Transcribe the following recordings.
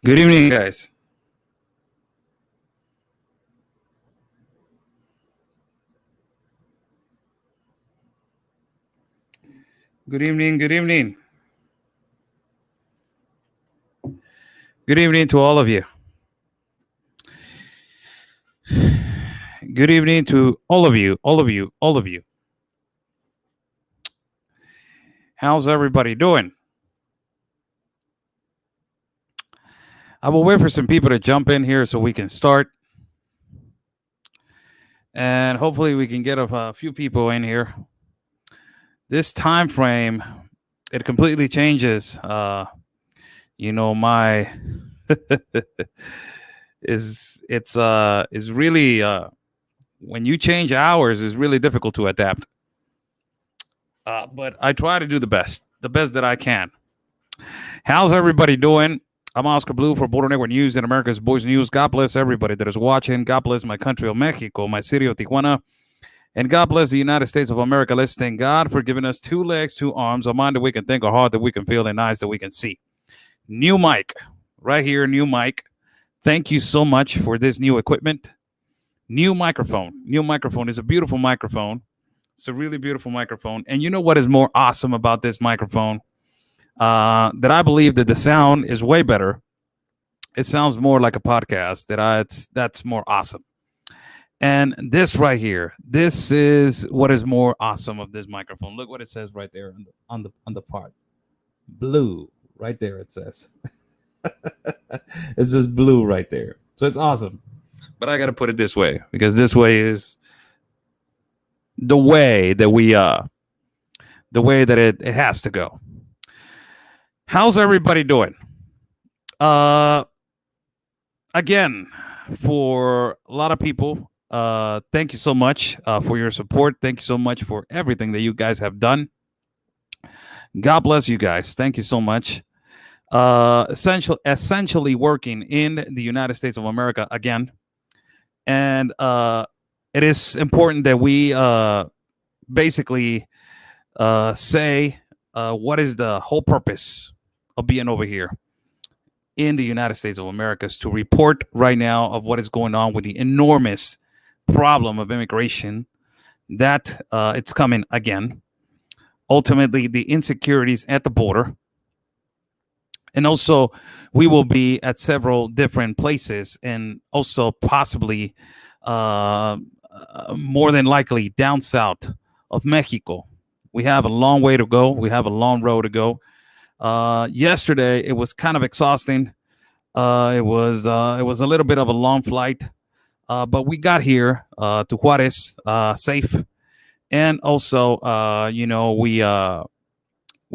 Good evening, guys. Good evening. Good evening. Good evening to all of you. Good evening to all of you. All of you. All of you. How's everybody doing? I will wait for some people to jump in here so we can start. And hopefully we can get a few people in here. This time frame, it completely changes. My is really when you change hours is really difficult to adapt. But I try to do the best that I can. How's everybody doing? I'm Oscar Blue for Border Network News and America's Boys News. God bless everybody that is watching. God bless my country of Mexico, my city of Tijuana. And God bless the United States of America. Let's thank God for giving us 2 legs, 2 arms, a mind that we can think, a heart that we can feel, and eyes that we can see. New mic, right here, new mic. Thank you so much for this new equipment. New microphone. New microphone is a beautiful microphone. It's a really beautiful microphone. And you know what is more awesome about this microphone? That I believe that the sound is way better. It sounds more like a podcast. That's more awesome. And this right here, this is what is more awesome of this microphone. Look what it says right there on the part. Blue, right there. It says. It's just blue right there. So it's awesome. But I got to put it this way because this way is the way that it has to go. How's everybody doing? Again, for a lot of people, thank you so much for your support. Thank you so much for everything that you guys have done. God bless you guys. Thank you so much. Essentially working in the United States of America again. And it is important that we basically say what is the whole purpose of being over here in the United States of America is to report right now of what is going on with the enormous problem of immigration that it's coming again. Ultimately, the insecurities at the border. And also, we will be at several different places and also possibly more than likely down south of Mexico. We have a long way to go. We have a long road to go. Yesterday, it was kind of exhausting. It was a little bit of a long flight, but we got here to Juarez safe. And also, we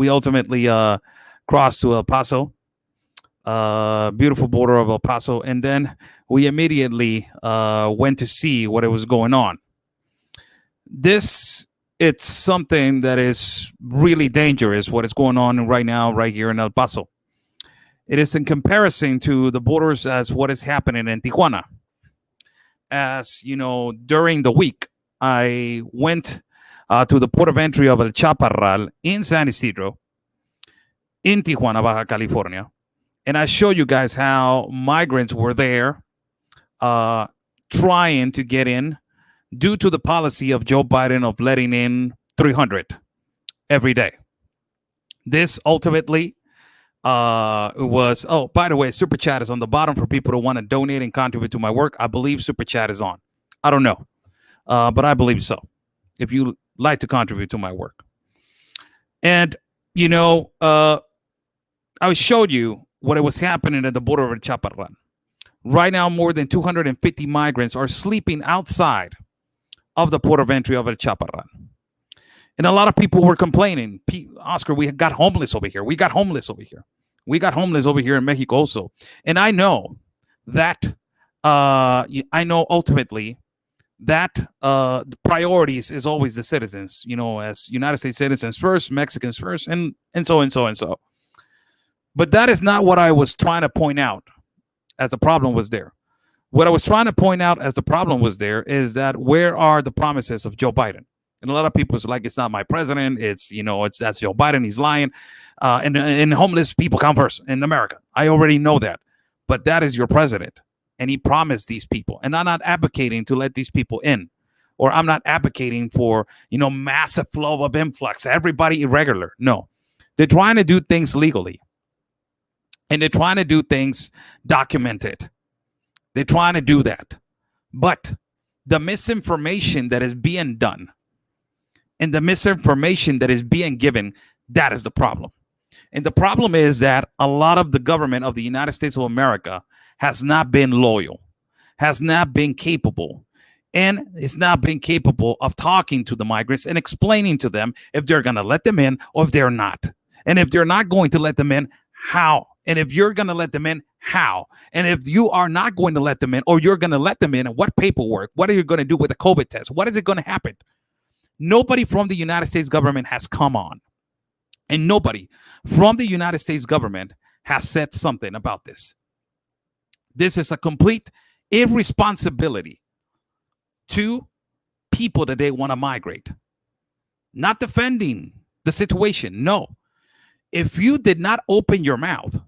ultimately crossed to El Paso, beautiful border of El Paso, and then we immediately went to see what it was going on. It's something that is really dangerous, what is going on right now, right here in El Paso. It is in comparison to the borders as what is happening in Tijuana. As you know, during the week, I went to the port of entry of El Chaparral in San Isidro, in Tijuana, Baja California. And I show you guys how migrants were there trying to get in due to the policy of Joe Biden of letting in 300 every day. This ultimately was, oh, by the way, Super Chat is on the bottom for people who want to donate and contribute to my work. I believe Super Chat is on. I don't know, but I believe so. If you like to contribute to my work. And, I showed you what it was happening at the border of El Chaparral. Right now, more than 250 migrants are sleeping outside of the port of entry of El Chaparral. And a lot of people were complaining, Oscar, we got homeless over here. We got homeless over here in Mexico also. And I know that, ultimately that the priorities is always the citizens, as United States citizens first, Mexicans first, and so. But that is not what I was trying to point out as the problem was there. What I was trying to point out as the problem was there is that where are the promises of Joe Biden? And a lot of people is like, it's not my president. That's Joe Biden. He's lying. And homeless people come first in America. I already know that. but that is your president. And he promised these people. And I'm not advocating to let these people in, or I'm not advocating for, massive flow of influx, everybody irregular. No, they're trying to do things legally, and they're trying to do things documented. They're trying to do that. But the misinformation that is being done and the misinformation that is being given, that is the problem. And the problem is that a lot of the government of the United States of America has not been loyal, has not been capable, and is not been capable of talking to the migrants and explaining to them if they're going to let them in or if they're not. And if they're not going to let them in, how? And if you're going to let them in, how? And if you are not going to let them in, or you're going to let them in, what paperwork? What are you going to do with the COVID test? What is it going to happen? Nobody from the United States government has come on. And nobody from the United States government has said something about this. This is a complete irresponsibility to people that they want to migrate. Not defending the situation. No. If you did not open your mouth,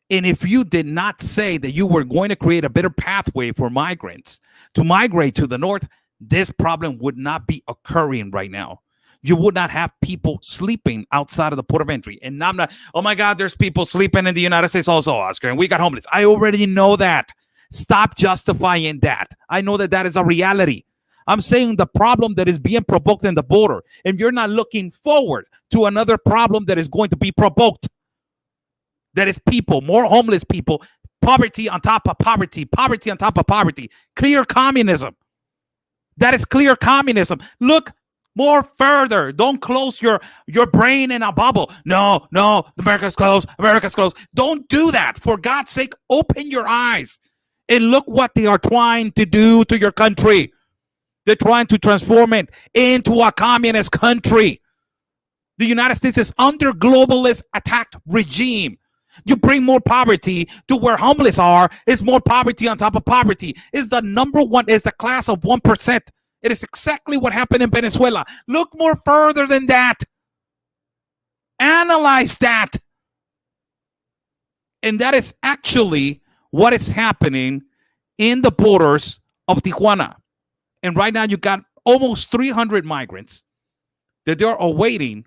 and if you did not say that you were going to create a better pathway for migrants to migrate to the north, this problem would not be occurring right now. You would not have people sleeping outside of the port of entry. And I'm not, oh my God, there's people sleeping in the United States also, Oscar, and we got homeless. I already know that. Stop justifying that. I know that that is a reality. I'm saying the problem that is being provoked in the border, and you're not looking forward to another problem that is going to be provoked. That is people, more homeless people, poverty on top of poverty, poverty on top of poverty, clear communism. That is clear communism. Look more further. Don't close your brain in a bubble. No, America's closed. America's closed. Don't do that. For God's sake, open your eyes and look what they are trying to do to your country. They're trying to transform it into a communist country. The United States is under globalist attacked regime. You bring more poverty to where homeless are. It's more poverty on top of poverty. Is the number one, is the class of 1%. It is exactly what happened in Venezuela. Look more further than that. Analyze that. And that is actually what is happening in the borders of Tijuana. And right now you got almost 300 migrants that they're awaiting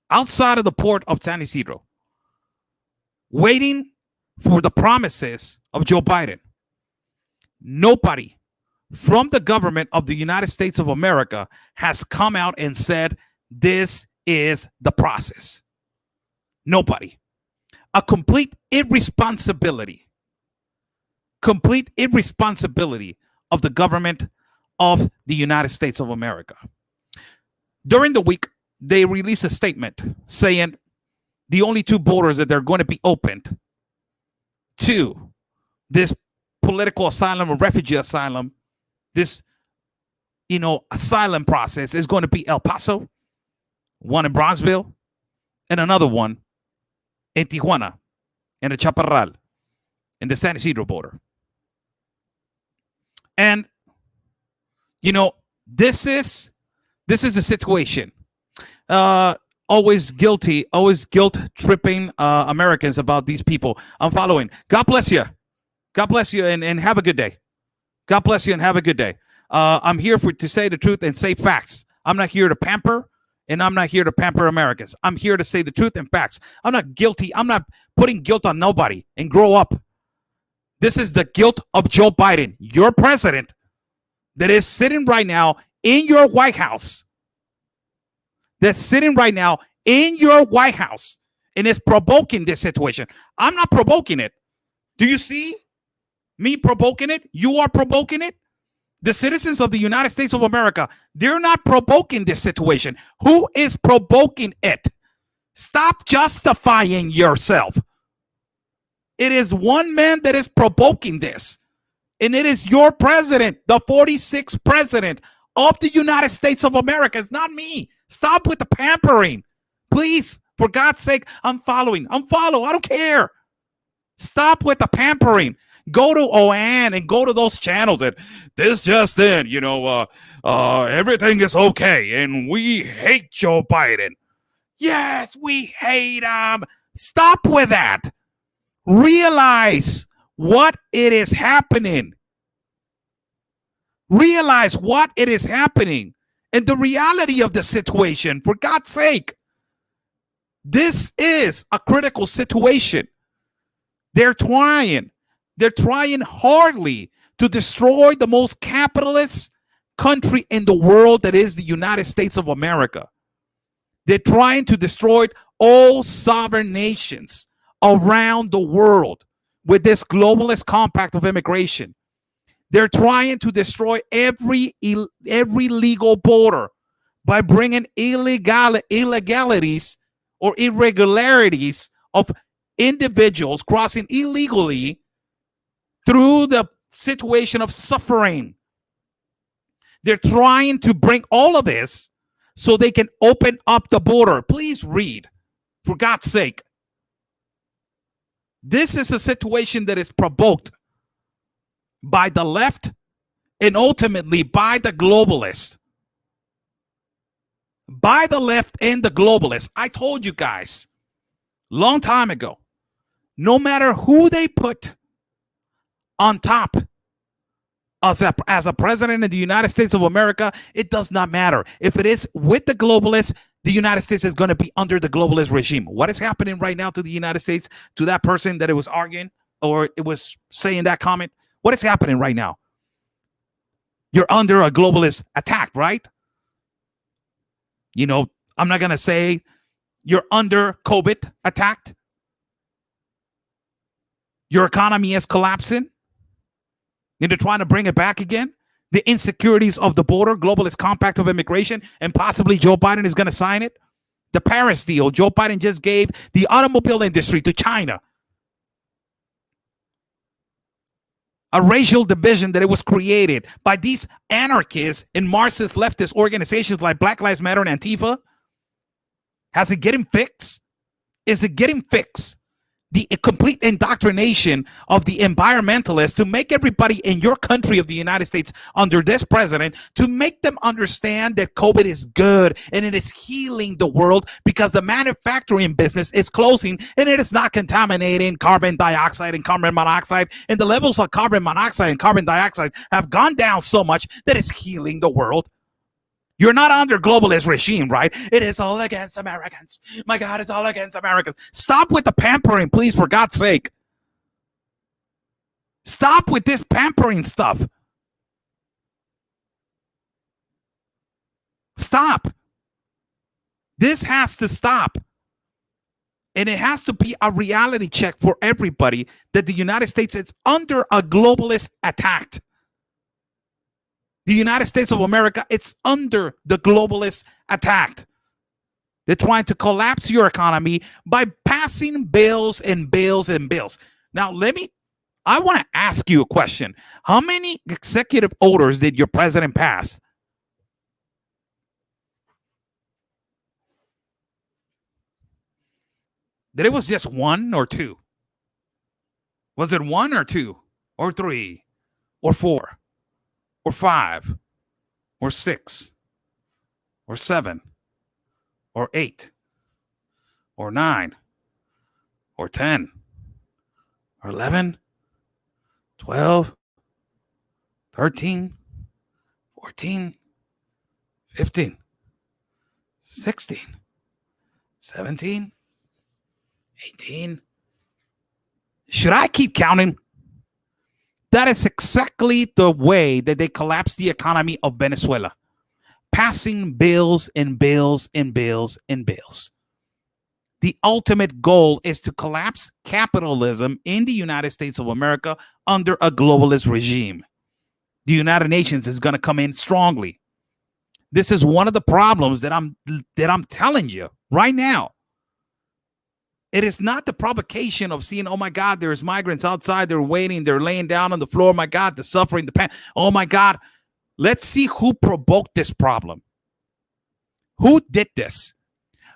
outside of the port of San Isidro, waiting for the promises of Joe Biden. Nobody from the government of the United States of America has come out and said, this is the process. Nobody. A complete irresponsibility of the government of the United States of America. During the week, they released a statement saying the only two borders that they're going to be opened to this political asylum or refugee asylum, this, asylum process is going to be El Paso, one in Bronzeville, and another one in Tijuana, in the Chaparral, in the San Isidro border. And, this is the situation. Always guilt tripping Americans about these people. I'm following. God bless you. God bless you and have a good day. God bless you and have a good day. I'm here to say the truth and say facts. I'm not here to pamper, and I'm not here to pamper Americans. I'm here to say the truth and facts. I'm not guilty. I'm not putting guilt on nobody, and grow up. This is the guilt of Joe Biden, your president, that is sitting right now in your White House. That's sitting right now in your White House and is provoking this situation. I'm not provoking it. Do you see me provoking it? You are provoking it. The citizens of the United States of America, they're not provoking this situation. Who is provoking it? Stop justifying yourself. It is one man that is provoking this. And it is your president, the 46th president of the United States of America. It's not me. Stop with the pampering. Please, for God's sake, I'm following. I don't care. Stop with the pampering. Go to OAN and go to those channels that this just in, everything is okay and we hate Joe Biden. Yes, we hate him. Stop with that. Realize what it is happening. Realize what it is happening and the reality of the situation. For God's sake, this is a critical situation. They're trying hardly to destroy the most capitalist country in the world, that is the United States of America. They're trying to destroy all sovereign nations around the world with this globalist compact of immigration. They're trying to destroy every legal border by bringing illegalities or irregularities of individuals crossing illegally through the situation of suffering. They're trying to bring all of this so they can open up the border. Please read, for God's sake. This is a situation that is provoked by the left and ultimately by the globalists. By the left and the globalists. I told you guys long time ago, no matter who they put on top as a president of the United States of America, it does not matter. If it is with the globalists, the United States is going to be under the globalist regime. What is happening right now to the United States, to that person that it was arguing or it was saying that comment? What is happening right now? You're under a globalist attack, right? You know, I'm not going to say you're under COVID attacked. Your economy is collapsing. And they're trying to bring it back again. The insecurities of the border, globalist compact of immigration, and possibly Joe Biden is going to sign it. The Paris deal, Joe Biden just gave the automobile industry to China. A racial division that it was created by these anarchists and Marxist leftist organizations like Black Lives Matter and Antifa. Has it getting fixed? Is it getting fixed? The complete indoctrination of the environmentalists to make everybody in your country of the United States under this president, to make them understand that COVID is good and it is healing the world because the manufacturing business is closing and it is not contaminating carbon dioxide and carbon monoxide. And the levels of carbon monoxide and carbon dioxide have gone down so much that it's healing the world. You're not under globalist regime, right? It is all against Americans. My God, it's all against Americans. Stop with the pampering, please, for God's sake. Stop with this pampering stuff. Stop. This has to stop. And it has to be a reality check for everybody that the United States is under a globalist attack. The United States of America, it's under the globalist attack. They're trying to collapse your economy by passing bills and bills and bills. Now, I want to ask you a question. How many executive orders did your president pass? That it was just one or two? Was it one or two or three or four? Or 5, or 6, or 7, or 8, or 9, or 10, or 11, 12, 13, 14, 15, 16, 17, 18. Should I keep counting? That is exactly the way that they collapsed the economy of Venezuela. Passing bills and bills and bills and bills. The ultimate goal is to collapse capitalism in the United States of America under a globalist regime. The United Nations is going to come in strongly. This is one of the problems that I'm telling you right now. It is not the provocation of seeing, oh my God, there's migrants outside, they're waiting, they're laying down on the floor, my God, the suffering, the pain. Oh my God, let's see who provoked this problem. Who did this?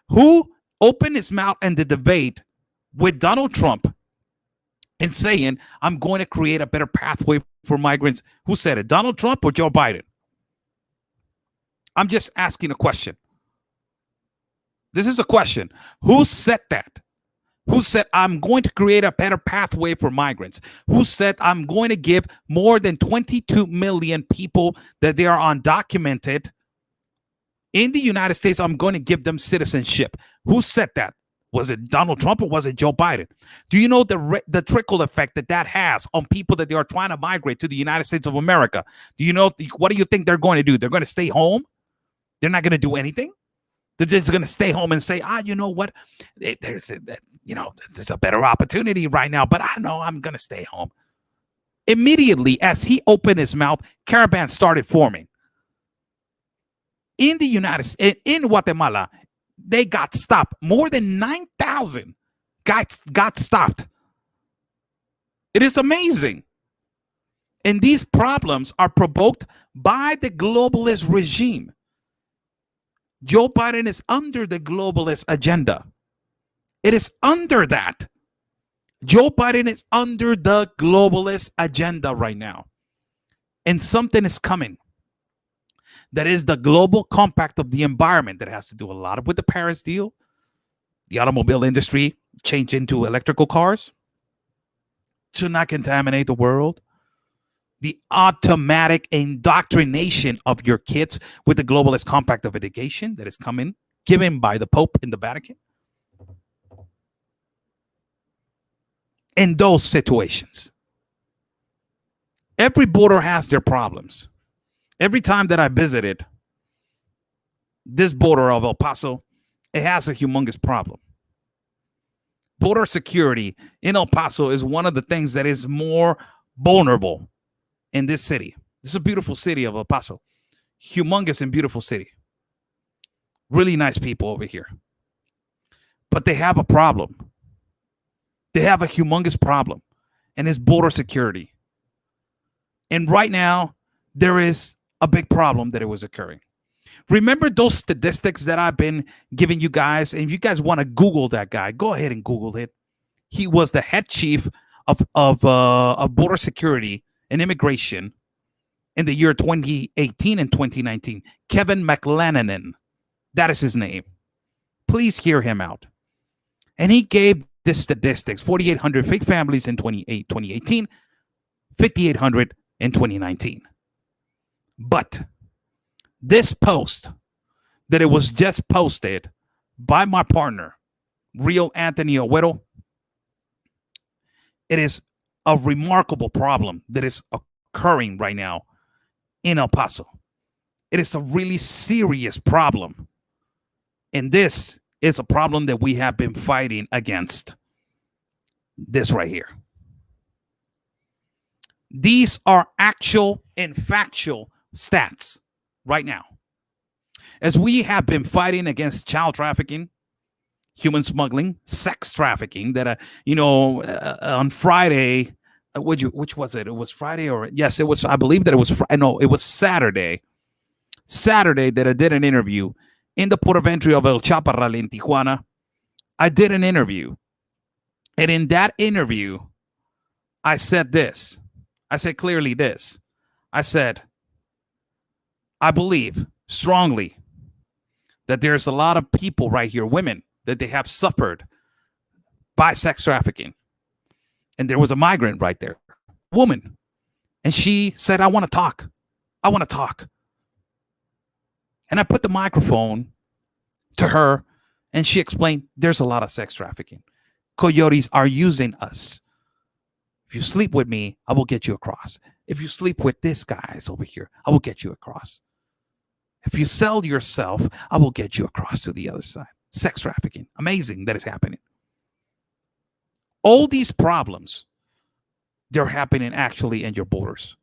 Who opened his mouth in the debate with Donald Trump and saying, I'm going to create a better pathway for migrants? Who said it, Donald Trump or Joe Biden? I'm just asking a question. This is a question. Who said that? Who said I'm going to create a better pathway for migrants? Who said I'm going to give more than 22 million people that they are undocumented in the United States, I'm going to give them citizenship? Who said that? Was it Donald Trump or was it Joe Biden? Do you know the trickle effect that has on people that they are trying to migrate to the United States of America? Do you know what do you think they're going to do? They're going to stay home? They're not going to do anything? They're just going to stay home and say, you know what? There's a better opportunity right now, but I know I'm going to stay home. Immediately, as he opened his mouth, caravans started forming. In the in Guatemala, they got stopped. More than 9,000 got stopped. It is amazing. And these problems are provoked by the globalist regime. Joe Biden is under the globalist agenda. It is under that. Joe Biden is under the globalist agenda right now. And something is coming. That is the global compact of the environment that has to do a lot with the Paris deal, the automobile industry change into electrical cars to not contaminate the world, the automatic indoctrination of your kids with the globalist compact of education that is coming, given by the Pope in the Vatican. In those situations, every border has their problems. Every time that I visited this border of El Paso, it has a humongous problem. Border security in El Paso is one of the things that is more vulnerable in this city. This is a beautiful city of El Paso. Humongous and beautiful city. Really nice people over here. But they have a problem. They have a humongous problem, and it's border security. And right now, there is a big problem that it was occurring. Remember those statistics that I've been giving you guys? And if you guys want to Google that guy, go ahead and Google it. He was the head chief of border security and immigration in the year 2018 and 2019. Kevin McLennan. That is his name. Please hear him out. And he gave the statistics: 4,800 fake families in 2018, 5,800 in 2019. But this post that it was just posted by my partner, Real Anthony Agüero, it is a remarkable problem that is occurring right now in El Paso. It is a really serious problem. And this is a problem that we have been fighting against. This right here. These are actual and factual stats right now. As we have been fighting against child trafficking, human smuggling, sex trafficking, that on Friday, which was it? It was Friday, or yes, it was. I believe that it was. No, it was Saturday. Saturday that I did an interview in the port of entry of El Chaparral in Tijuana. I did an interview, and in that interview, I said this. I said clearly this. I said, I believe strongly that there's a lot of people right here, women, that they have suffered by sex trafficking. And there was a migrant right there, woman. And she said, I want to talk. I want to talk. And I put the microphone to her, and she explained, there's a lot of sex trafficking. Coyotes are using us. If you sleep with me, I will get you across. If you sleep with this guy's over here, I will get you across. If you sell yourself, I will get you across to the other side. Sex trafficking. Amazing that is happening. All these problems, they're happening actually in your borders.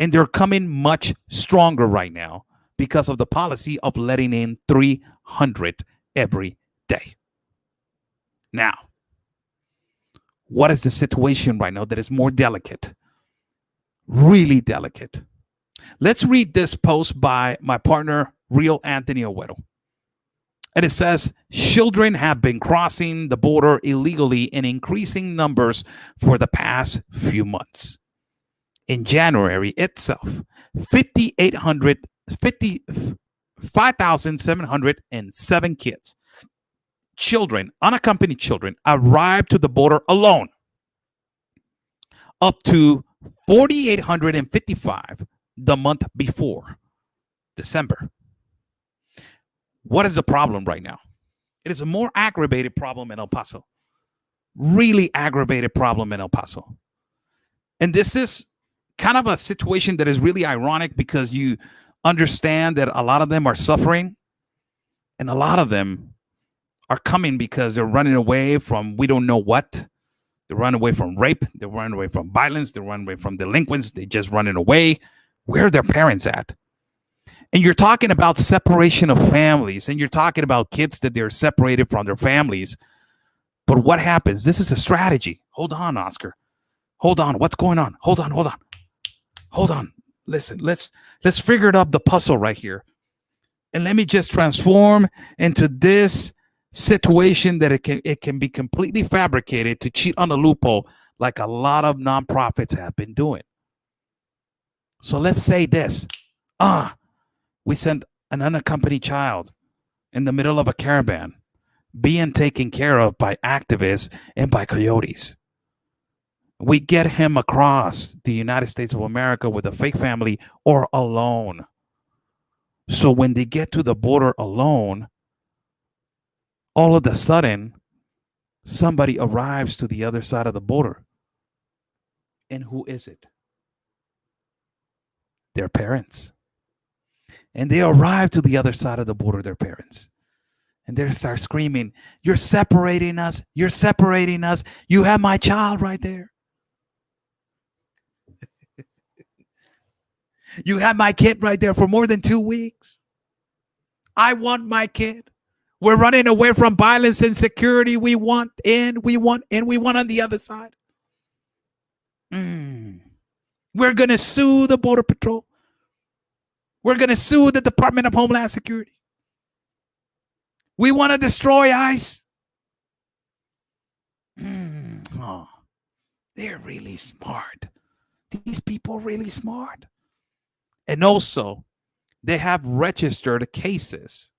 And they're coming much stronger right now because of the policy of letting in 300 every day. Now, what is the situation right now that is more delicate? Really delicate. Let's read this post by my partner, Real Anthony Agüero. And it says, children have been crossing the border illegally in increasing numbers for the past few months. In January itself, 5,707 kids children, unaccompanied children, arrive to the border alone, up to 4,855 the month before, December. What is the problem right now? It is a more aggravated problem in El Paso. Really aggravated problem in El Paso. And this is kind of a situation that is really ironic because you understand that a lot of them are suffering and a lot of them are coming because they're running away from we don't know what. They're running away from rape. They're running away from violence. They're running away from delinquents. They're just running away. Where are their parents at? And you're talking about separation of families, and you're talking about kids that they're separated from their families. But what happens? This is a strategy. Hold on, Oscar. Hold on. What's going on? Hold on. Listen, let's figure out the puzzle right here. And let me just transform into this situation that it can be completely fabricated to cheat on a loophole like a lot of nonprofits have been doing. So let's say this. We sent an unaccompanied child in the middle of a caravan being taken care of by activists and by coyotes. We get him across the United States of America with a fake family or alone. So when they get to the border alone, all of a sudden, somebody arrives to the other side of the border. And who is it? Their parents. And they arrive to the other side of the border, their parents. And they start screaming, "You're separating us. You're separating us. You have my child right there. You have my kid right there for more than 2 weeks. I want my kid. We're running away from violence and security. We want on the other side. We're going to sue the Border Patrol. We're going to sue the Department of Homeland Security. We want to destroy ICE." Oh, they're really smart. These people are really smart. And also, they have registered cases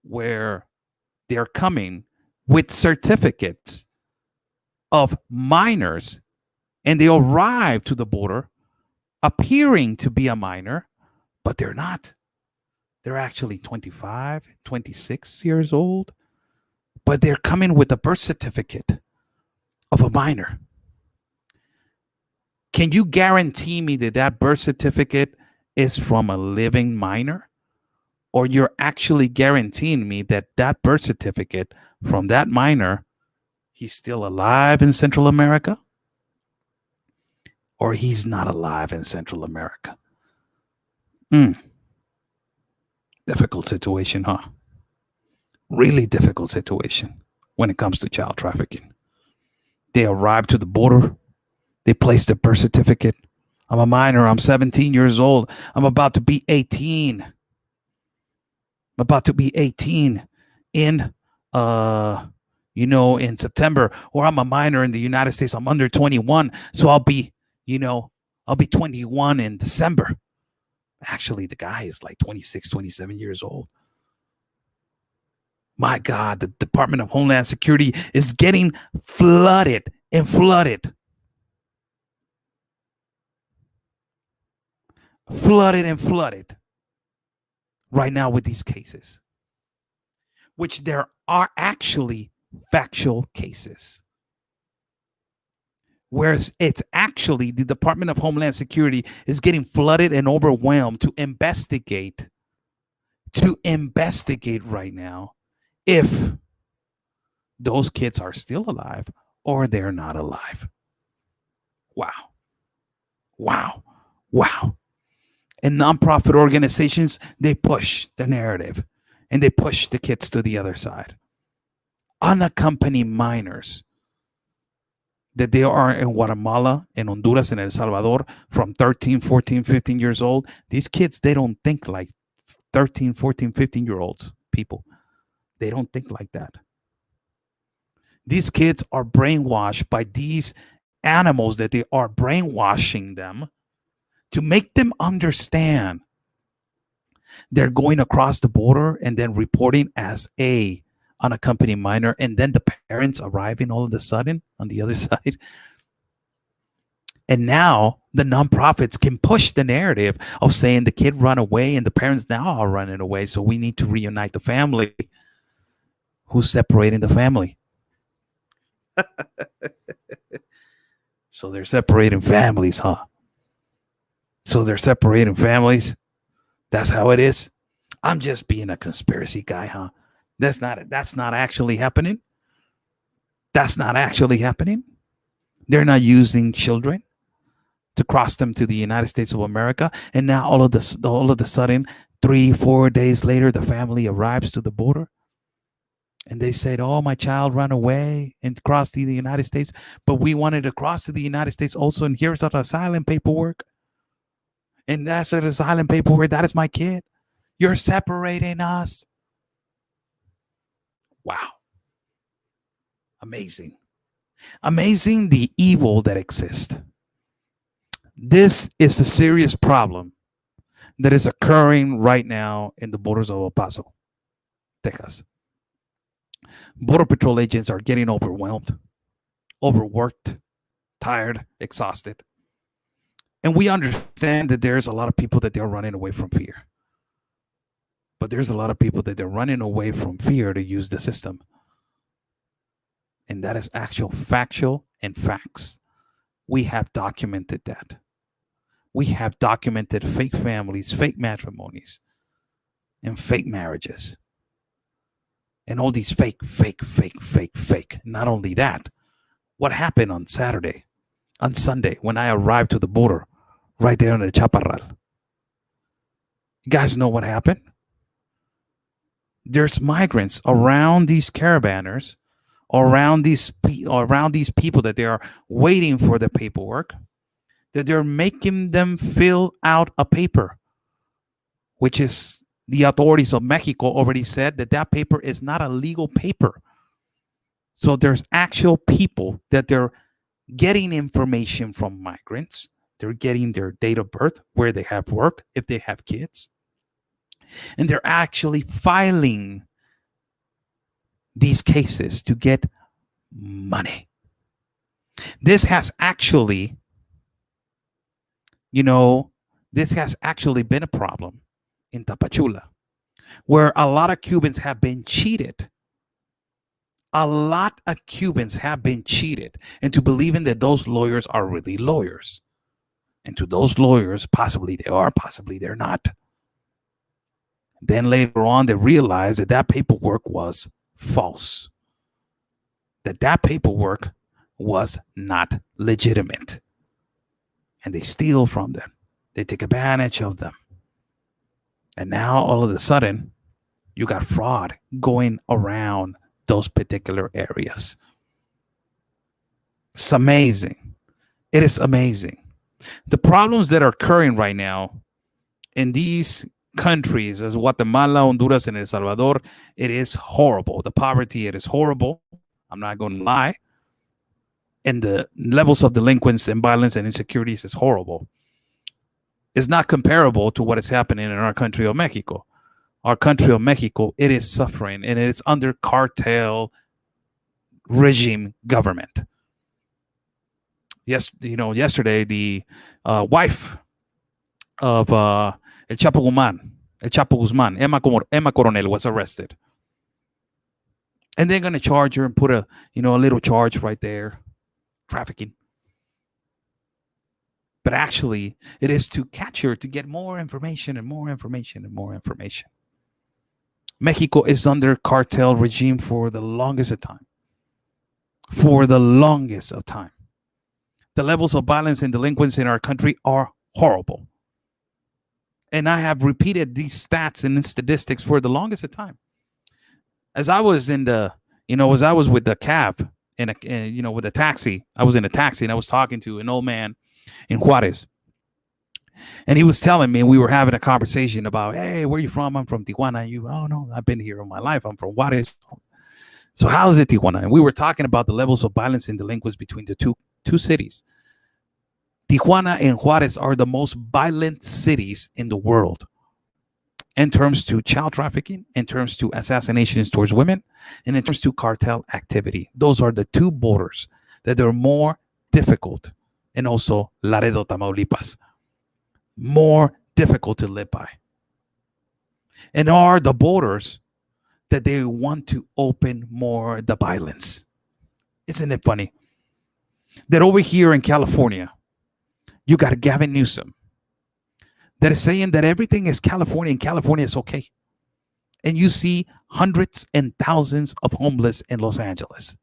where they're coming with certificates of minors, and they arrive to the border appearing to be a minor, but they're not. They're actually 25, 26 years old, but they're coming with a birth certificate of a minor. Can you guarantee me that that birth certificate is from a living minor? Or you're actually guaranteeing me that that birth certificate from that minor, he's still alive in Central America? Or he's not alive in Central America? Difficult situation, huh? Really difficult situation when it comes to child trafficking. They arrive to the border. They place the birth certificate. I'm a minor. I'm 17 years old. I'm about to be 18. In in September, or I'm a minor in the United States. I'm under 21. So I'll be 21 in December. Actually, the guy is like 26, 27 years old. My God, the Department of Homeland Security is getting flooded right now with these cases, which there are actually factual cases. Whereas it's actually the Department of Homeland Security is getting flooded and overwhelmed to investigate right now if those kids are still alive or they're not alive. Wow. And nonprofit organizations, they push the narrative and they push the kids to the other side. Unaccompanied minors that they are in Guatemala, in Honduras, and El Salvador from 13, 14, 15 years old. These kids, they don't think like 13, 14, 15-year-olds people. They don't think like that. These kids are brainwashed by these animals that they are brainwashing them to make them understand they're going across the border and then reporting as a unaccompanied minor, and then the parents arriving all of a sudden on the other side. And now the nonprofits can push the narrative of saying the kid run away and the parents now are running away. So we need to reunite the family. Who's separating the family? So they're separating families, huh? So they're separating families. That's how it is. I'm just being a conspiracy guy, huh? That's not actually happening. That's not actually happening. They're not using children to cross them to the United States of America. And now all of a sudden, 3-4 days later, the family arrives to the border. And they said, oh, my child ran away and crossed to the United States. But we wanted to cross to the United States also. And here's our asylum paperwork. And that's an asylum paperwork. That is my kid. You're separating us. Wow. Amazing. Amazing the evil that exists. This is a serious problem that is occurring right now in the borders of El Paso, Texas. Border Patrol agents are getting overwhelmed, overworked, tired, exhausted. And we understand that there's a lot of people that they're running away from fear. But there's a lot of people that they're running away from fear to use the system. And that is actual factual and facts. We have documented that. We have documented fake families, fake matrimonies, and fake marriages. And all these fake. Not only that, what happened on Sunday, when I arrived to the border, right there on the Chaparral? You guys know what happened? There's migrants around these caravanners, around these people that they are waiting for the paperwork, that they're making them fill out a paper, which is the authorities of Mexico already said that paper is not a legal paper. So there's actual people that they're getting information from migrants. They're getting their date of birth, where they have work, if they have kids. And they're actually filing these cases to get money. This has actually, been a problem in Tapachula, where a lot of Cubans have been cheated. A lot of Cubans have been cheated into believing that those lawyers are really lawyers. And to those lawyers, possibly they are, possibly they're not. Then later on, they realized that paperwork was false. That paperwork was not legitimate. And they steal from them. They take advantage of them. And now all of a sudden, you got fraud going around those particular areas. It's amazing. It is amazing. The problems that are occurring right now in these countries as Guatemala, Honduras, and El Salvador, it is horrible. The poverty, it is horrible. I'm not going to lie. And the levels of delinquency and violence and insecurities is horrible. It's not comparable to what is happening in our country of Mexico. Our country of Mexico, it is suffering, and it is under cartel regime government. Yes, yesterday the wife of El Chapo Guzman, Emma Coronel, was arrested, and they're going to charge her and put a little charge right there, trafficking. But actually, it is to catch her, to get more information and more information and more information. Mexico is under cartel regime for the longest of time. For the longest of time. The levels of violence and delinquency in our country are horrible. And I have repeated these stats and statistics for the longest of time. As I was with the cab with a taxi, I was in a taxi and I was talking to an old man in Juarez. And he was telling me, we were having a conversation about, hey, where are you from? I'm from Tijuana. Oh, no, I've been here all my life. I'm from Juarez. So how's it, Tijuana? And we were talking about the levels of violence and delinquency between the two cities. Tijuana and Juarez are the most violent cities in the world. in terms to child trafficking, in terms to assassinations towards women, and in terms to cartel activity. Those are the two borders that are more difficult, and also Laredo, Tamaulipas, more difficult to live by, and are the borders that they want to open more the violence. Isn't it funny that over here in California, you got Gavin Newsom that is saying that everything is California and California is okay. And you see hundreds and thousands of homeless in Los Angeles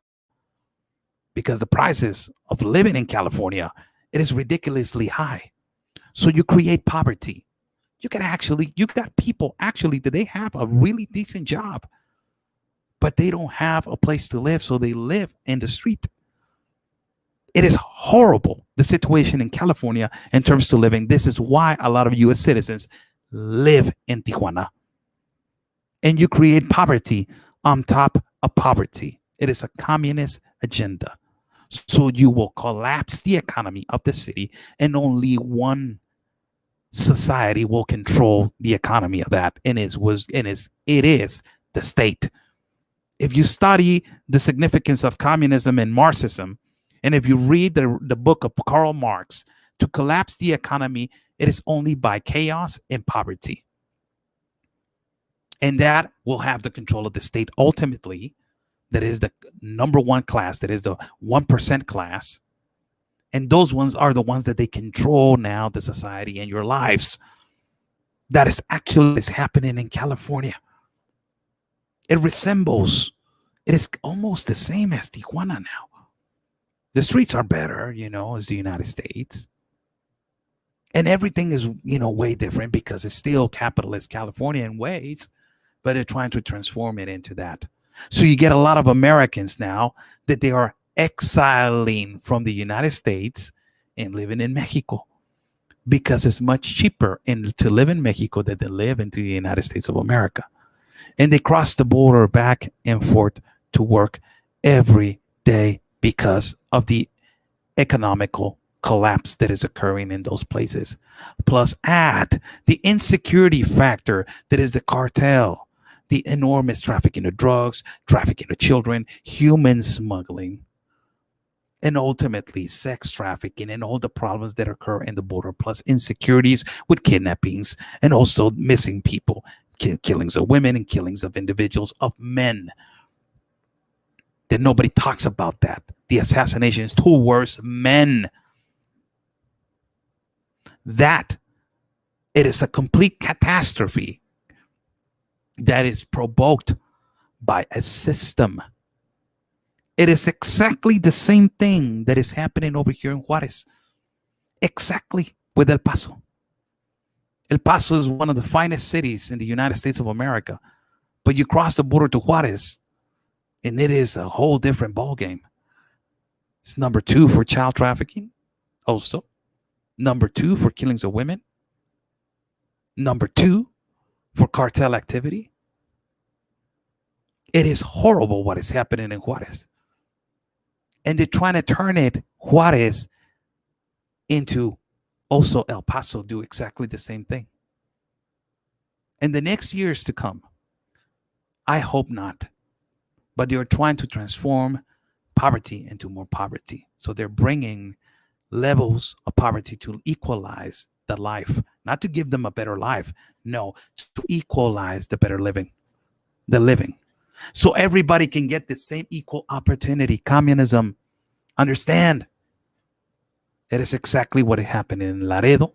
because the prices of living in California, it is ridiculously high. So you create poverty. You got people actually that they have a really decent job, but they don't have a place to live, so they live in the street. It is horrible, the situation in California in terms to living. This is why a lot of U.S. citizens live in Tijuana. And you create poverty on top of poverty. It is a communist agenda. So you will collapse the economy of the city, and only one society will control the economy of that, and it is the state. If you study the significance of communism and Marxism, and if you read the book of Karl Marx, to collapse the economy, it is only by chaos and poverty. And that will have the control of the state ultimately. That is the number one class, that is the 1% class. And those ones are the ones that they control now the society and your lives. That is actually is happening in California. It is almost the same as Tijuana now. The streets are better, as the United States. And everything is, way different because it's still capitalist California in ways, but they're trying to transform it into that. So you get a lot of Americans now that they are exiling from the United States and living in Mexico because it's much cheaper to live in Mexico than to live into the United States of America. And they cross the border back and forth to work every day because of the economical collapse that is occurring in those places. Plus add the insecurity factor that is the cartel, the enormous trafficking of drugs, trafficking of children, human smuggling, and ultimately sex trafficking and all the problems that occur in the border, plus insecurities with kidnappings and also missing people, killings of women and killings of individuals, of men. That nobody talks about that. The assassinations towards men. That it is a complete catastrophe that is provoked by a system. It is exactly the same thing that is happening over here in Juarez. Exactly with El Paso. El Paso is one of the finest cities in the United States of America. But you cross the border to Juarez, and it is a whole different ballgame. It's number 2 for child trafficking, also. Number 2 for killings of women. Number 2 for cartel activity. It is horrible what is happening in Juarez. And they're trying to turn Juarez into also El Paso, do exactly the same thing. In the next years to come, I hope not. But they're trying to transform poverty into more poverty. So they're bringing levels of poverty to equalize the life, not to give them a better life. No, to equalize the better living, the living. So everybody can get the same equal opportunity. Communism. Understand. It is exactly what happened in Laredo,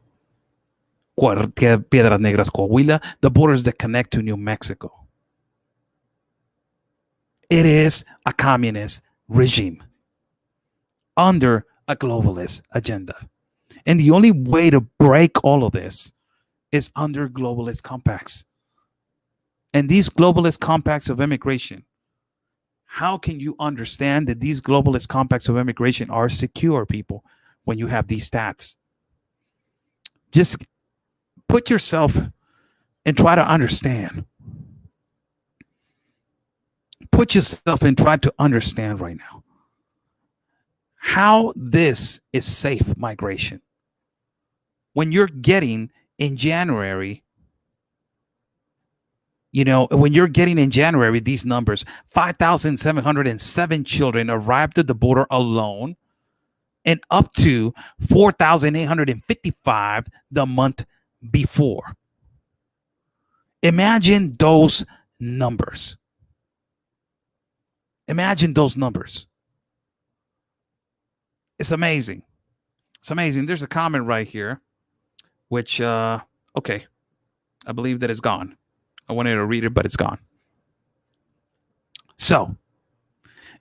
Piedras Negras, Coahuila, the borders that connect to New Mexico. It is a communist regime under a globalist agenda. And the only way to break all of this is under globalist compacts. And these globalist compacts of immigration, how can you understand that these globalist compacts of immigration are secure, people, when you have these stats? Just put yourself and try to understand. Put yourself and try to understand right now how this is safe migration. When you're getting in January When you're getting in January, these numbers 5,707 children arrived at the border alone, and up to 4,855 the month before. Imagine those numbers. Imagine those numbers. It's amazing. It's amazing. There's a comment right here, which, okay, I believe that it's gone. I wanted to read it, but it's gone. So,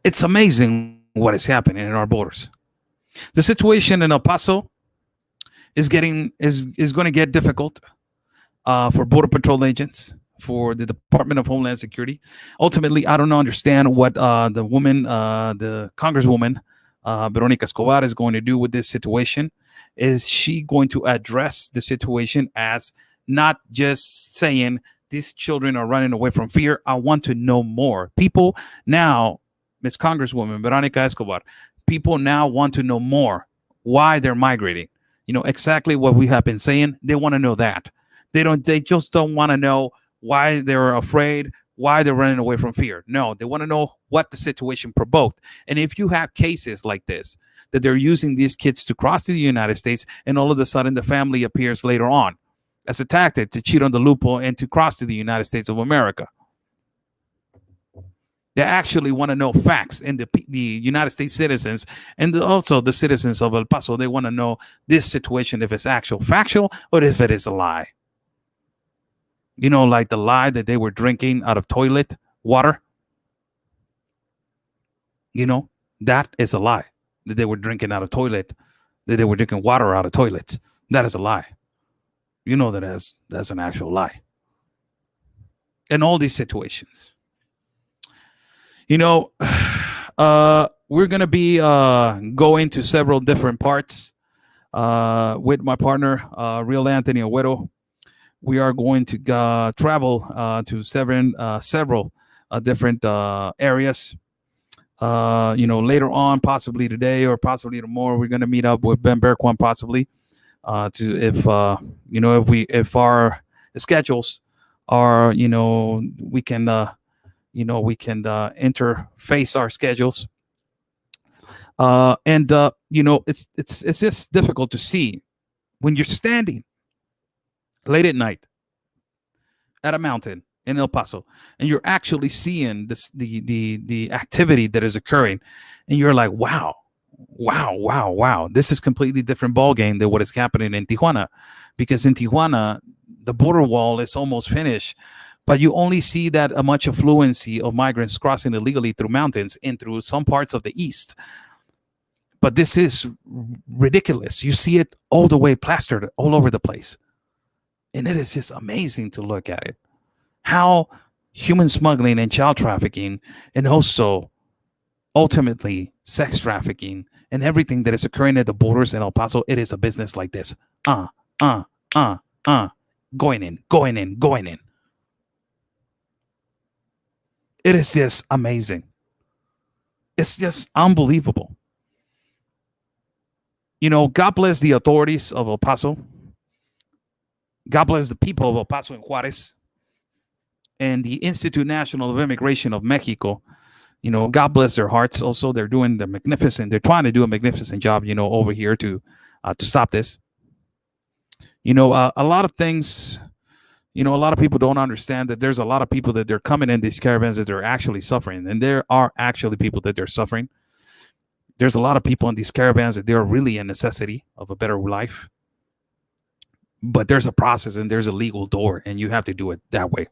it's amazing what is happening in our borders. The situation in El Paso is going to get difficult for Border Patrol agents, for the Department of Homeland Security. Ultimately, I don't understand what the woman, the Congresswoman, Veronica Escobar, is going to do with this situation. Is she going to address the situation as not just saying these children are running away from fear? I want to know more. People now, Miss Congresswoman Veronica Escobar, people now want to know more why they're migrating. Exactly what we have been saying. They want to know that. They just don't want to know why they're afraid, why they're running away from fear. No, they want to know what the situation provoked. And if you have cases like this, that they're using these kids to cross to the United States, and all of a sudden the family appears later on as a tactic to cheat on the loophole and to cross to the United States of America. They actually want to know facts, and the United States citizens and also the citizens of El Paso, they want to know this situation, if it's factual, or if it is a lie. Like the lie that they were drinking out of toilet water. That is a lie. That they were drinking out of toilet, that they were drinking water out of toilets. That is a lie. That's an actual lie. In all these situations. We're going to be going to several different parts with my partner, Real Anthony Agüero. We are going to travel to several different areas. Later on, possibly today or possibly tomorrow, we're going to meet up with Ben Berquan, possibly if our schedules are, we can interface our schedules. It's just difficult to see when you're standing late at night at a mountain in El Paso, and you're actually seeing the activity that is occurring, and you're like, wow, this is completely different ball game than what is happening in Tijuana, because in Tijuana the border wall is almost finished, but you only see that a much affluency of migrants crossing illegally through mountains and through some parts of the east. But this is ridiculous. You see it all the way plastered all over the place. And it is just amazing to look at it. How human smuggling and child trafficking, and also ultimately sex trafficking and everything that is occurring at the borders in El Paso, it is a business like this. Going in. It is just amazing. It's just unbelievable. God bless the authorities of El Paso. God bless the people of El Paso and Juarez and the Institute National of Immigration of Mexico. God bless their hearts. Also, they're trying to do a magnificent job, over here to stop this. A lot of things, a lot of people don't understand that there's a lot of people that they're coming in these caravans that they're actually suffering. And there are actually people that they're suffering. There's a lot of people in these caravans that they're really a necessity of a better life. But there's a process and there's a legal door, and you have to do it that way.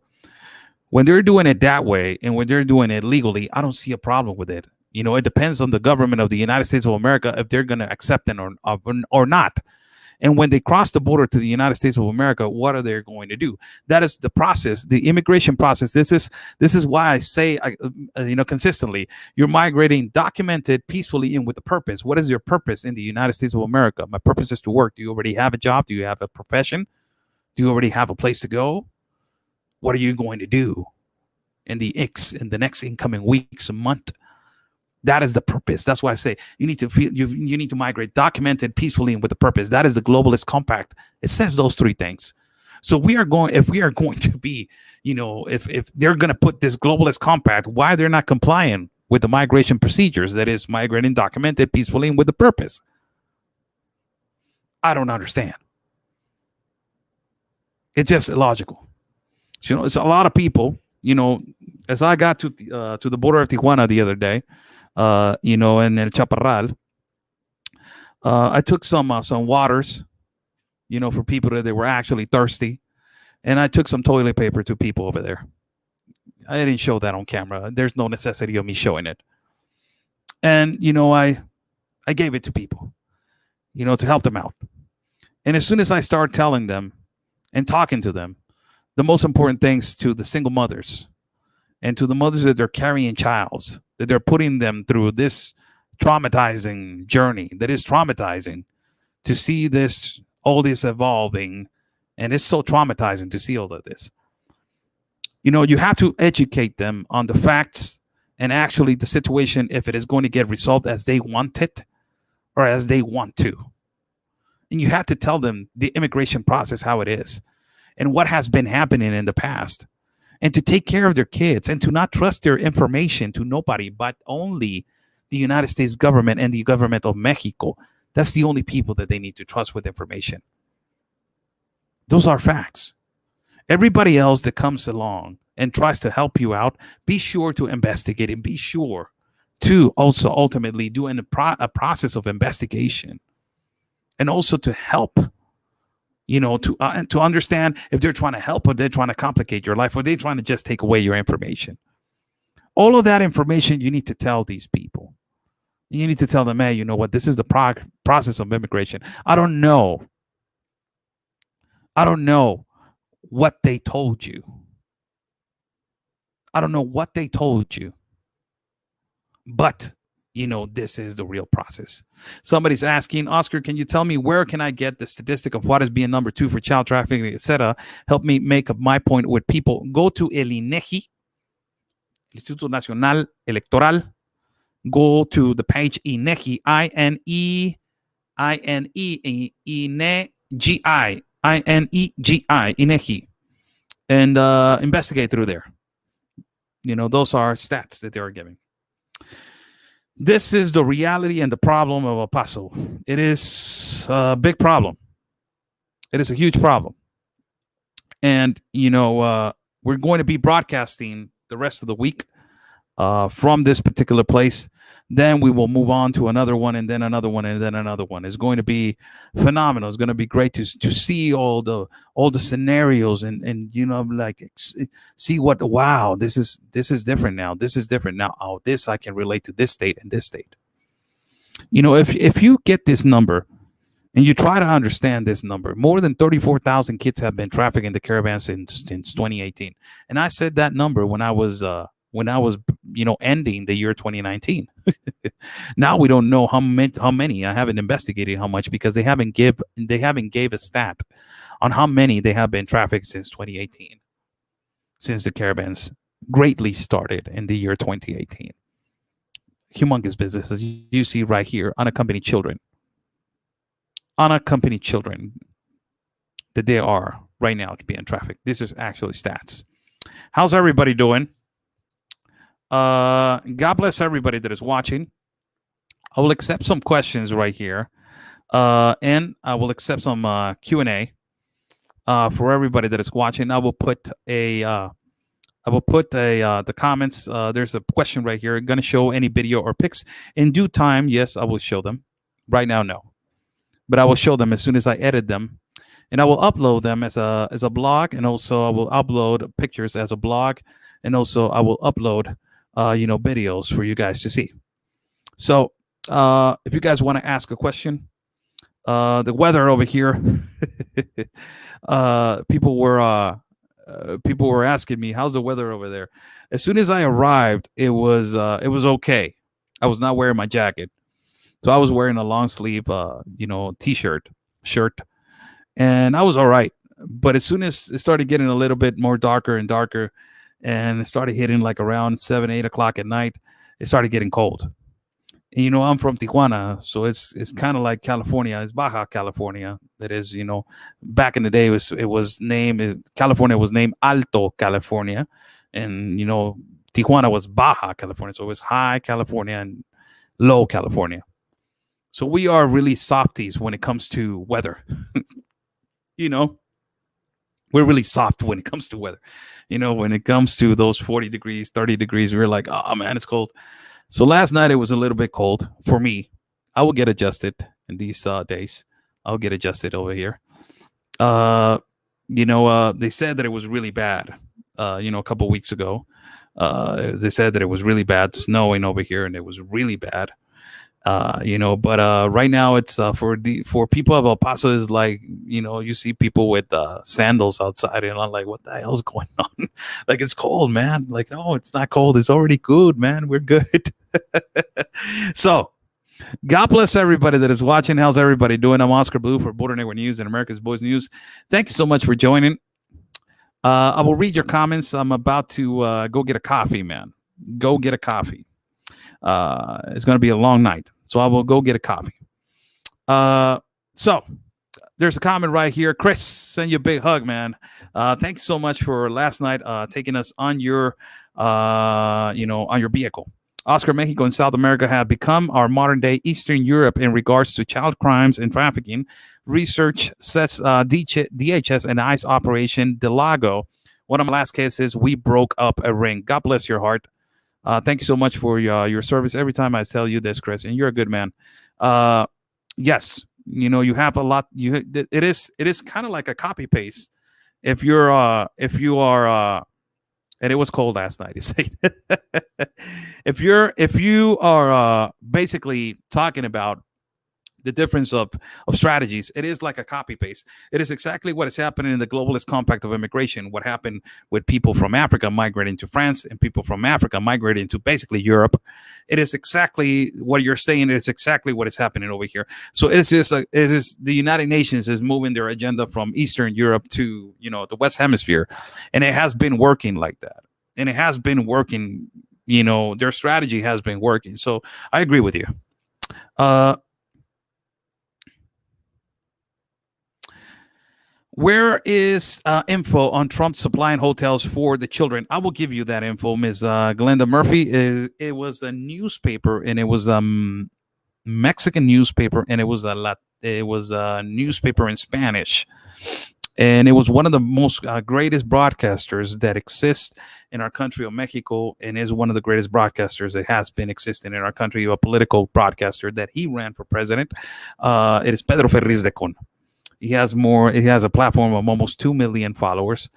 When they're doing it that way and when they're doing it legally, I don't see a problem with it. It depends on the government of the United States of America if they're going to accept it or not. And when they cross the border to the United States of America, what are they going to do? That is the process, the immigration process. This is why I say, consistently, you're migrating documented, peacefully, and with a purpose. What is your purpose in the United States of America? My purpose is to work. Do you already have a job? Do you have a profession? Do you already have a place to go? What are you going to do in the next incoming weeks, a month? That is the purpose. That's why I say you need to migrate documented, peacefully, and with a purpose. That is the globalist compact. It says those three things. So if we are going to be, if they're going to put this globalist compact, why they're not complying with the migration procedures, that is migrating documented peacefully and with the purpose? I don't understand. It's just illogical. It's a lot of people, as I got to the border of Tijuana the other day, in El Chaparral, I took some waters, for people that they were actually thirsty, and I took some toilet paper to people over there. I didn't show that on camera. There's no necessity of me showing it. And I gave it to people, to help them out. And as soon as I start telling them and talking to them, the most important things to the single mothers and to the mothers that they're carrying childs, that they're putting them through this traumatizing journey, that is traumatizing to see all this evolving. And it's so traumatizing to see all of this. You have to educate them on the facts and actually the situation, if it is going to get resolved as they want it or as they want to. And you have to tell them the immigration process, how it is and what has been happening in the past, and to take care of their kids and to not trust their information to nobody but only the United States government and the government of Mexico. That's the only people that they need to trust with information. Those are facts. Everybody else that comes along and tries to help you out, be sure to investigate and be sure to also ultimately do a process of investigation, and also to help, to understand if they're trying to help or they're trying to complicate your life or they're trying to just take away your information. All of that information you need to tell these people. You need to tell them, hey, you know what? This is the process of immigration. I don't know what they told you. I don't know what they told you. But, this is the real process. Somebody's asking, Oscar, can you tell me where can I get the statistic of what is being number 2 for child trafficking, etc.? Help me make up my point with people. Go to el INEGI, Instituto Nacional Electoral. Go to the page INEGI, INEGI, and investigate through there. Those are stats that they are giving. This is the reality and the problem of El Paso. It is a big problem. It is a huge problem. And, we're going to be broadcasting the rest of the week from this particular place. Then we will move on to another one, and then another one, and then another one. It's going to be phenomenal. It's going to be great to see all the scenarios and see what, wow, this is different now. This is different now. Oh, this I can relate to this state and this state. If you get this number and you try to understand this number, more than 34,000 kids have been trafficked in the caravan since 2018. And I said that number when I was ending the year 2019. Now we don't know how many. I haven't investigated how much, because they haven't gave a stat on how many they have been trafficked since 2018, since the caravans greatly started in the year 2018. Humongous business, as you see right here, unaccompanied children that they are right now being trafficked. This is actually stats. How's everybody doing? God bless everybody that is watching. I will accept some questions right here, and I will accept some Q&A for everybody that is watching. I will put the comments. There's a question right here. Going to show any video or pics in due time? Yes, I will show them. Right now, no, but I will show them as soon as I edit them, and I will upload them as a blog, and also I will upload pictures as a blog, and also I will upload videos for you guys to see. So if you guys want to ask a question, the weather over here, people were asking me, how's the weather over there? As soon as I arrived, it was okay. I was not wearing my jacket, so I was wearing a long sleeve shirt, and I was all right. But as soon as it started getting a little bit more darker and darker, and it started hitting like around 7, 8 o'clock at night, it started getting cold. I'm from Tijuana, so it's kind of like California. It's Baja California. That is, back in the day, it was named California was named Alto California, and Tijuana was Baja California, so it was High California and Low California. So we are really softies when it comes to weather. you know, we're really soft when it comes to weather. When it comes to those 40 degrees, 30 degrees, we're like, oh man, it's cold. So last night it was a little bit cold for me. I will get adjusted in these days. I'll get adjusted over here. They said that it was really bad. A couple weeks ago, they said that it was really bad, snowing over here, and it was really bad. But right now it's for people of El Paso is like, you see people with sandals outside, and I'm like, what the hell's going on? Like, it's cold, man. Like, no, it's not cold, it's already good, man, we're good. So God bless everybody that is watching. How's everybody doing? I'm Oscar Blue for Border Network News and America's Boys News. Thank you so much for joining. I will read your comments. I'm about to go get a coffee, man. Go get a coffee. It's going to be a long night, so I will go get a coffee. So there's a comment right here. Chris, send you a big hug, man. Thank you so much for last night taking us on your on your vehicle. Oscar, Mexico and South America have become our modern day Eastern Europe in regards to child crimes and trafficking. Research says DHS and ICE Operation Delago. One of my last cases, we broke up a ring. God bless your heart. Thank you so much for your service. Every time I tell you this, Chris, and you're a good man. Yes, you have a lot. It is kind of like a copy paste. If you are, and it was cold last night. You say, if you are basically talking about the difference of strategies, it is like a copy paste. It is exactly what is happening in the globalist compact of immigration. What happened with people from Africa migrating to France and people from Africa migrating to basically Europe. It is exactly what you're saying. It is exactly what is happening over here. So it is the United Nations is moving their agenda from Eastern Europe to the West Hemisphere, and it has been working like that. And it has been working. Their strategy has been working. So I agree with you. Where is info on Trump supplying hotels for the children? I will give you that info, Ms. Glenda Murphy. It was a newspaper, and it was Mexican newspaper, and it was a newspaper in Spanish, and it was one of the most greatest broadcasters that exists in our country of Mexico, and is one of the greatest broadcasters that has been existing in our country, a political broadcaster that he ran for president. It is Pedro Ferriz de Con. He has a platform of almost 2 million followers.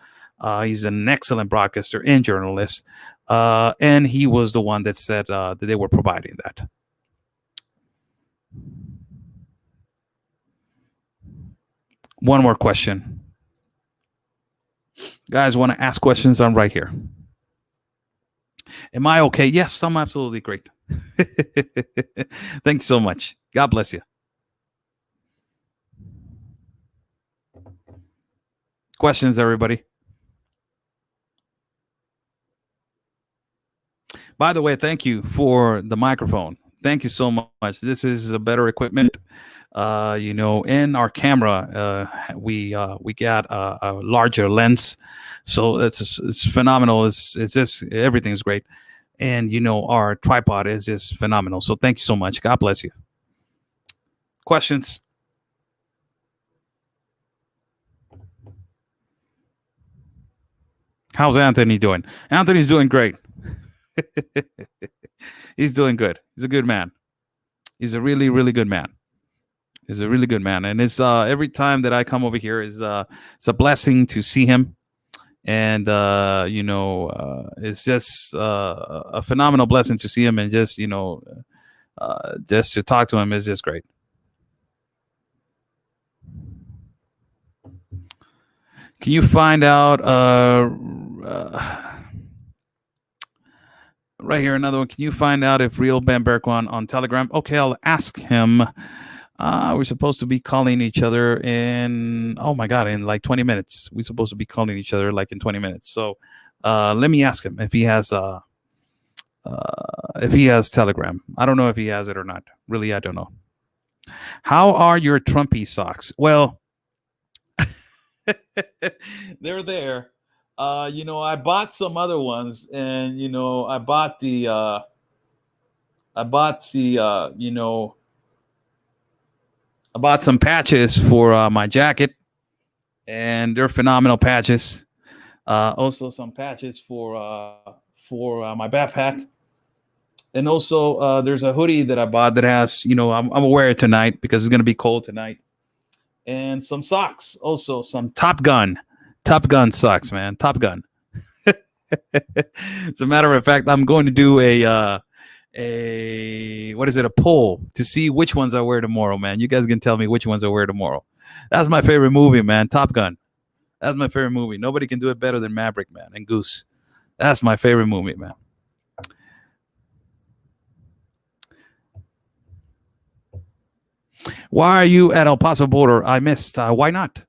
He's an excellent broadcaster and journalist. And he was the one that said that they were providing that. One more question. Guys, want to ask questions? I'm right here. Am I okay? Yes, I'm absolutely great. Thanks so much. God bless you. Questions, everybody? By the way, thank you for the microphone. Thank you so much. This is a better equipment. In our camera, we got a larger lens, so it's phenomenal. It's just everything's great, and our tripod is just phenomenal. So thank you so much. God bless you. Questions? How's Anthony doing? Anthony's doing great. He's doing good. He's a good man. He's a really, really good man. He's a really good man. And it's every time that I come over here is it's a blessing to see him. And it's just a phenomenal blessing to see him, and just just to talk to him is just great. Can you find out right here, another one? Can you find out if real Ben Berkwan on Telegram? Okay, I'll ask him. We're supposed to be calling each other in like 20 minutes. We're supposed to be calling each other like in 20 minutes. So let me ask him if he has If he has Telegram. I don't know if he has it or not. Really, I don't know. How are your Trumpy socks? Well, they're there. I bought some other ones, and I bought the I bought some patches for my jacket, and they're phenomenal patches. Also, some patches for my backpack, and also there's a hoodie that I bought that has I'm gonna wear it tonight because it's gonna be cold tonight, and some socks. Also, some Top Gun socks, man. Top Gun. As a matter of fact, I'm going to do a poll to see which ones I wear tomorrow, man. You guys can tell me which ones I wear tomorrow. That's my favorite movie, man. Top Gun. That's my favorite movie. Nobody can do it better than Maverick, man, and Goose. That's my favorite movie, man. Why are you at El Paso border? I missed. Why not?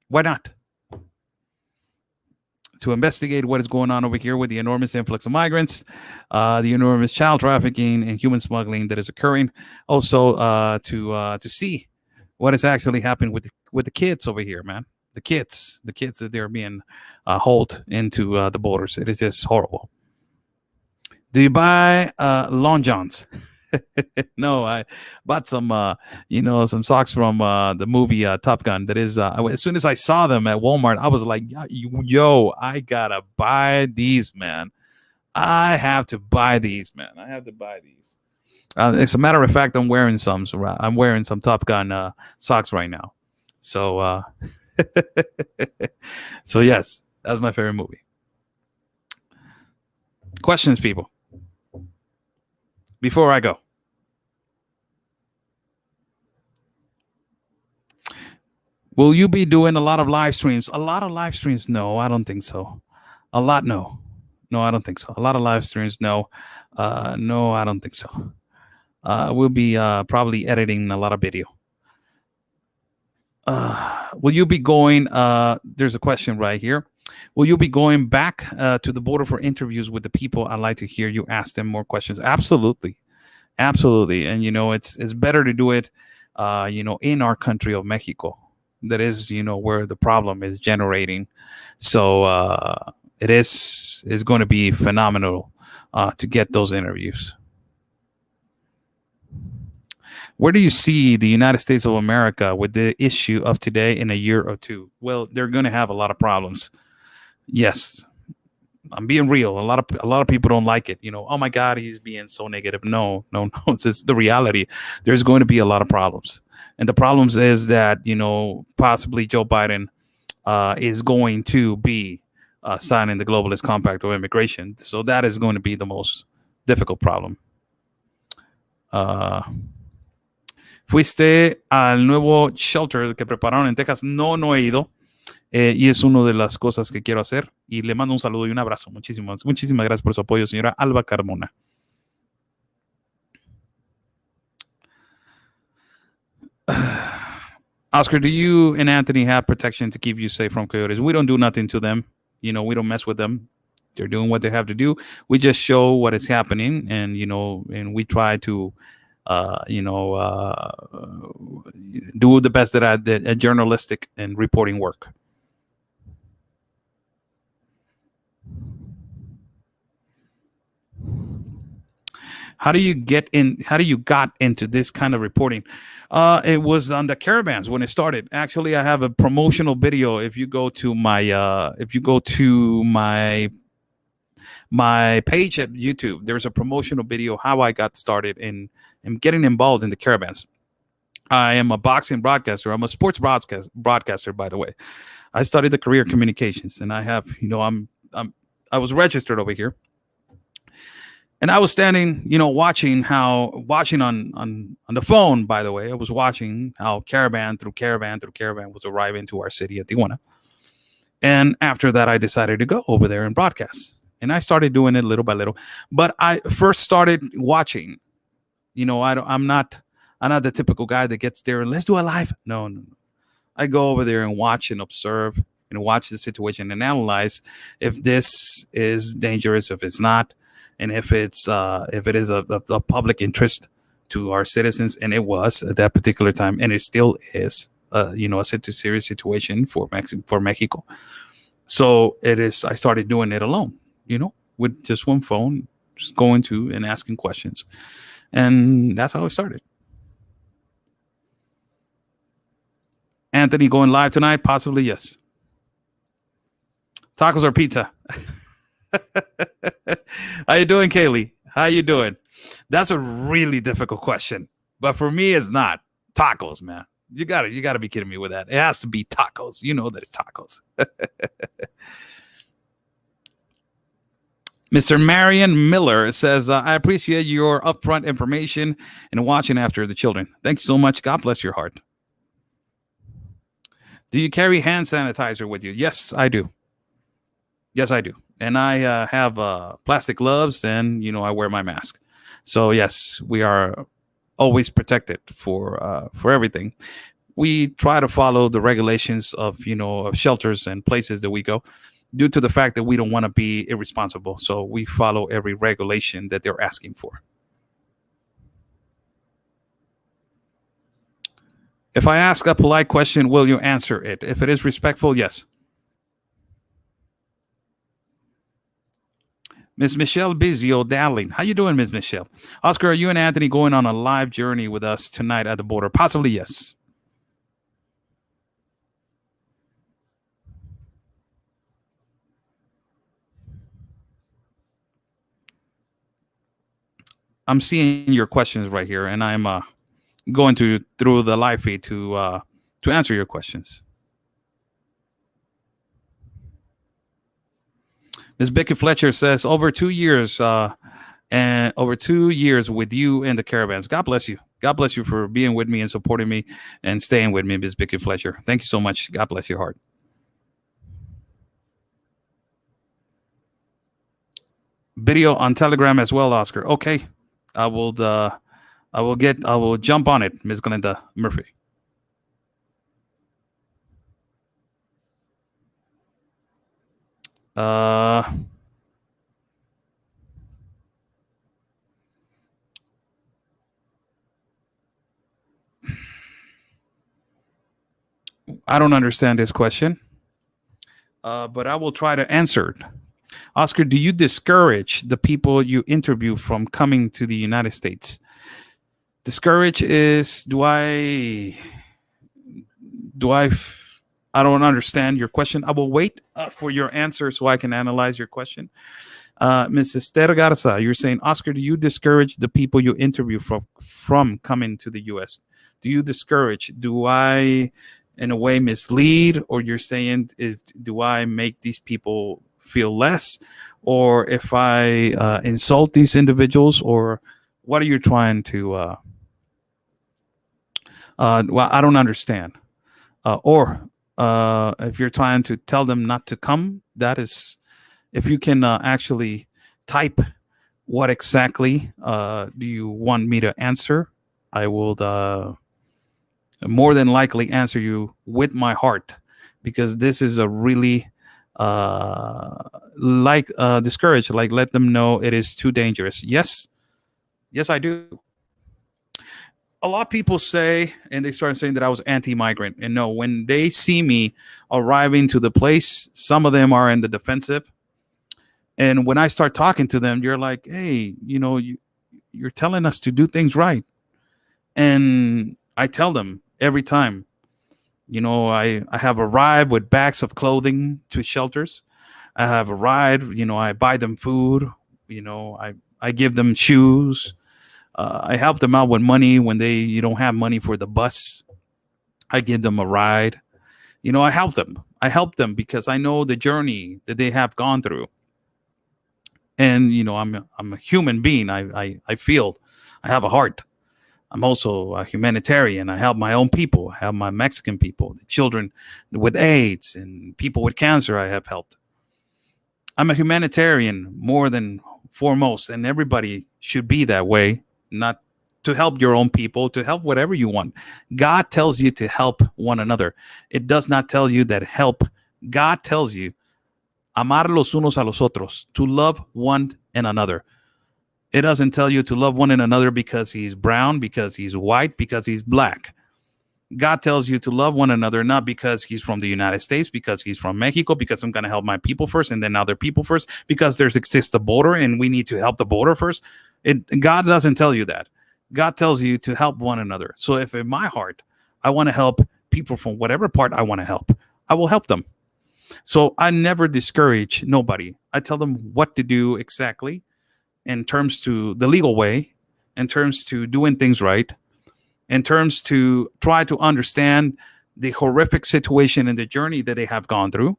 Why not? To investigate what is going on over here with the enormous influx of migrants, the enormous child trafficking and human smuggling that is occurring. Also, to see what is actually happening with the kids over here, man. The kids that they're being hauled into the borders. It is just horrible. Do you buy Long Johns? No, I bought some some socks from the movie Top Gun. That is, as soon as I saw them at Walmart, I was like, yo, I gotta buy these, man. I have to buy these, man. I have to buy these. As a matter of fact, I'm wearing some. So I'm wearing some Top Gun socks right now. So, so yes, that's my favorite movie. Questions, people, before I go. Will you be doing a lot of live streams? A lot of live streams? No, I don't think so. A lot? No. No, I don't think so. A lot of live streams? No. No, I don't think so. We'll be probably editing a lot of video. Will you be going? There's a question right here. Will you be going back to the border for interviews with the people? I'd like to hear you ask them more questions. Absolutely. Absolutely. And, it's better to do it, in our country of Mexico. That is, where the problem is generating. So it is going to be phenomenal to get those interviews. Where do you see the United States of America with the issue of today in a year or two? Well, they're going to have a lot of problems. Yes, I'm being real. A lot of people don't like it. Oh my God, he's being so negative. No, no, no. It's just the reality. There's going to be a lot of problems, and the problems is that possibly Joe Biden is going to be signing the globalist compact of immigration. So that is going to be the most difficult problem. Fuiste al nuevo shelter que prepararon en Texas. No, no he ido. Y es una de las cosas que quiero hacer. Y le mando un saludo y un abrazo. Muchísimas gracias por su apoyo, señora Alba Carmona. Oscar, do you and Anthony have protection to keep you safe from coyotes? We don't do nothing to them. We don't mess with them. They're doing what they have to do. We just show what is happening, and and we try to do the best at journalistic and reporting work. How do you got into this kind of reporting? It was on the caravans when it started. Actually, I have a promotional video. If you go to my my page at YouTube, there's a promotional video how I got started in getting involved in the caravans. I am a boxing broadcaster. I'm a sports broadcaster, by the way. I studied the career communications, and I have, I was registered over here, and I was standing, watching on the phone. By the way, I was watching how caravan was arriving to our city of Tijuana, and after that, I decided to go over there and broadcast. And I started doing it little by little. But I first started watching. I'm not the typical guy that gets there and let's do a live. No. I go over there and watch and observe and watch the situation and analyze if this is dangerous, if it's not, and if it is a public interest to our citizens, and it was at that particular time, and it still is, a serious situation for Mexico. So it is. I started doing it alone, with just one phone, just going to and asking questions, and that's how it started. Anthony going live tonight? Possibly, yes. Tacos or pizza? How you doing, Kaylee? How you doing? That's a really difficult question, but for me, it's not. Tacos, man. You gotta be kidding me with that. It has to be tacos. You know that it's tacos. Mr. Marion Miller says, I appreciate your upfront information and watching after the children. Thanks so much. God bless your heart. Do you carry hand sanitizer with you? Yes, I do. Yes, I do. And I have plastic gloves, and, I wear my mask. So, yes, we are always protected for everything. We try to follow the regulations of shelters and places that we go, due to the fact that we don't want to be irresponsible. So we follow every regulation that they're asking for. If I ask a polite question, will you answer it? If it is respectful, yes. Miss Michelle Bizio, darling. How you doing, Miss Michelle? Oscar, are you and Anthony going on a live journey with us tonight at the border? Possibly, yes. I'm seeing your questions right here, and I'm going through the live feed to answer your questions. Ms. Becky Fletcher says, over 2 years, and over 2 years with you and the caravans. God bless you. God bless you for being with me and supporting me and staying with me, Ms. Becky Fletcher. Thank you so much. God bless your heart. Video on Telegram as well, Oscar. Okay, I will jump on it, Ms. Glenda Murphy. I don't understand this question, but I will try to answer it. Oscar, do you discourage the people you interview from coming to the United States? Discourage is, I don't understand your question. I will wait for your answer so I can analyze your question. Ms. Esther Garza, you're saying, Oscar, do you discourage the people you interview from coming to the U.S.? Do you discourage? Do I, in a way, mislead? Or you're saying, do I make these people feel less? Or if I insult these individuals? Or what are you trying to... well, I don't understand. Or if you're trying to tell them not to come, that is... If you can actually type what exactly do you want me to answer, I will more than likely answer you with my heart, because this is a really discourage, like let them know it is too dangerous. Yes, I do. A lot of people say, and they start saying that I was anti-migrant. And no, when they see me arriving to the place, some of them are in the defensive. And when I start talking to them, you're like, hey, you're telling us to do things right. And I tell them every time, I have arrived with bags of clothing to shelters. I have arrived, I buy them food, I give them shoes. I help them out with money when they don't have money for the bus. I give them a ride. I help them. I help them because I know the journey that they have gone through. And I'm a human being. I feel, I have a heart. I'm also a humanitarian. I help my own people. I help my Mexican people, the children with AIDS and people with cancer. I have helped. I'm a humanitarian more than foremost, and everybody should be that way. Not to help your own people, to help whatever you want. God tells you to help one another. It does not tell you that help God tells you, amar los unos a los otros, to love one and another. It doesn't tell you to love one and another because he's brown, because he's white, because he's black. God tells you to love one another, not because he's from the United States, because he's from Mexico, because I'm going to help my people first and then other people first, because there's exists a border and we need to help the border first. God doesn't tell you that. God tells you to help one another. So if in my heart, I want to help people from whatever part I want to help, I will help them. So I never discourage nobody. I tell them what to do exactly in terms to the legal way, in terms to doing things right, in terms to try to understand the horrific situation and the journey that they have gone through,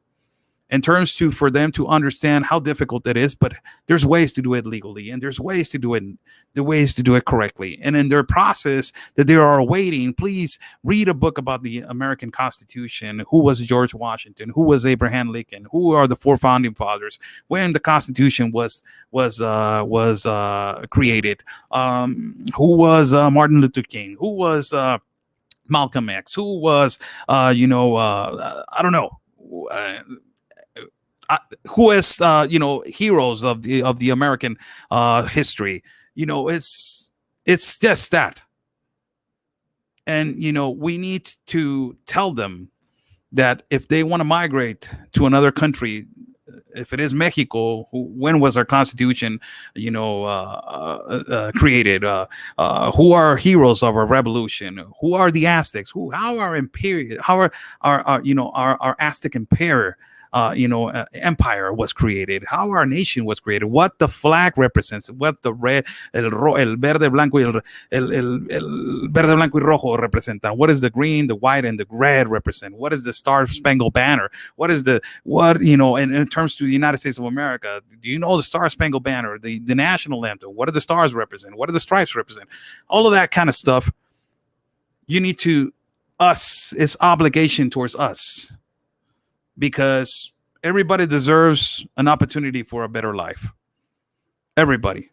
in terms to for them to understand how difficult it is, but there's ways to do it legally and there's ways to do it correctly. And in their process that they are awaiting, please read a book about the American Constitution. Who was George Washington? Who was Abraham Lincoln? Who are the four founding fathers? When the Constitution was created? Who was Martin Luther King? Who was Malcolm X? Who was I don't know. Who is heroes of the American history. It's just that. And we need to tell them that if they want to migrate to another country, if it is Mexico, when was our constitution created? Who are heroes of our revolution? Who are the Aztecs? How are imperial, how are our Aztec empire empire was created, how our nation was created, what the flag represents, what the red, el verde, blanco, el verde, blanco y rojo representan, what is the green, the white, and the red represent, what is the Star Spangled Banner, in terms to the United States of America, do you know the Star Spangled Banner, the national anthem, what do the stars represent, what do the stripes represent, all of that kind of stuff. You need to, it's obligation towards us, because everybody deserves an opportunity for a better life. Everybody.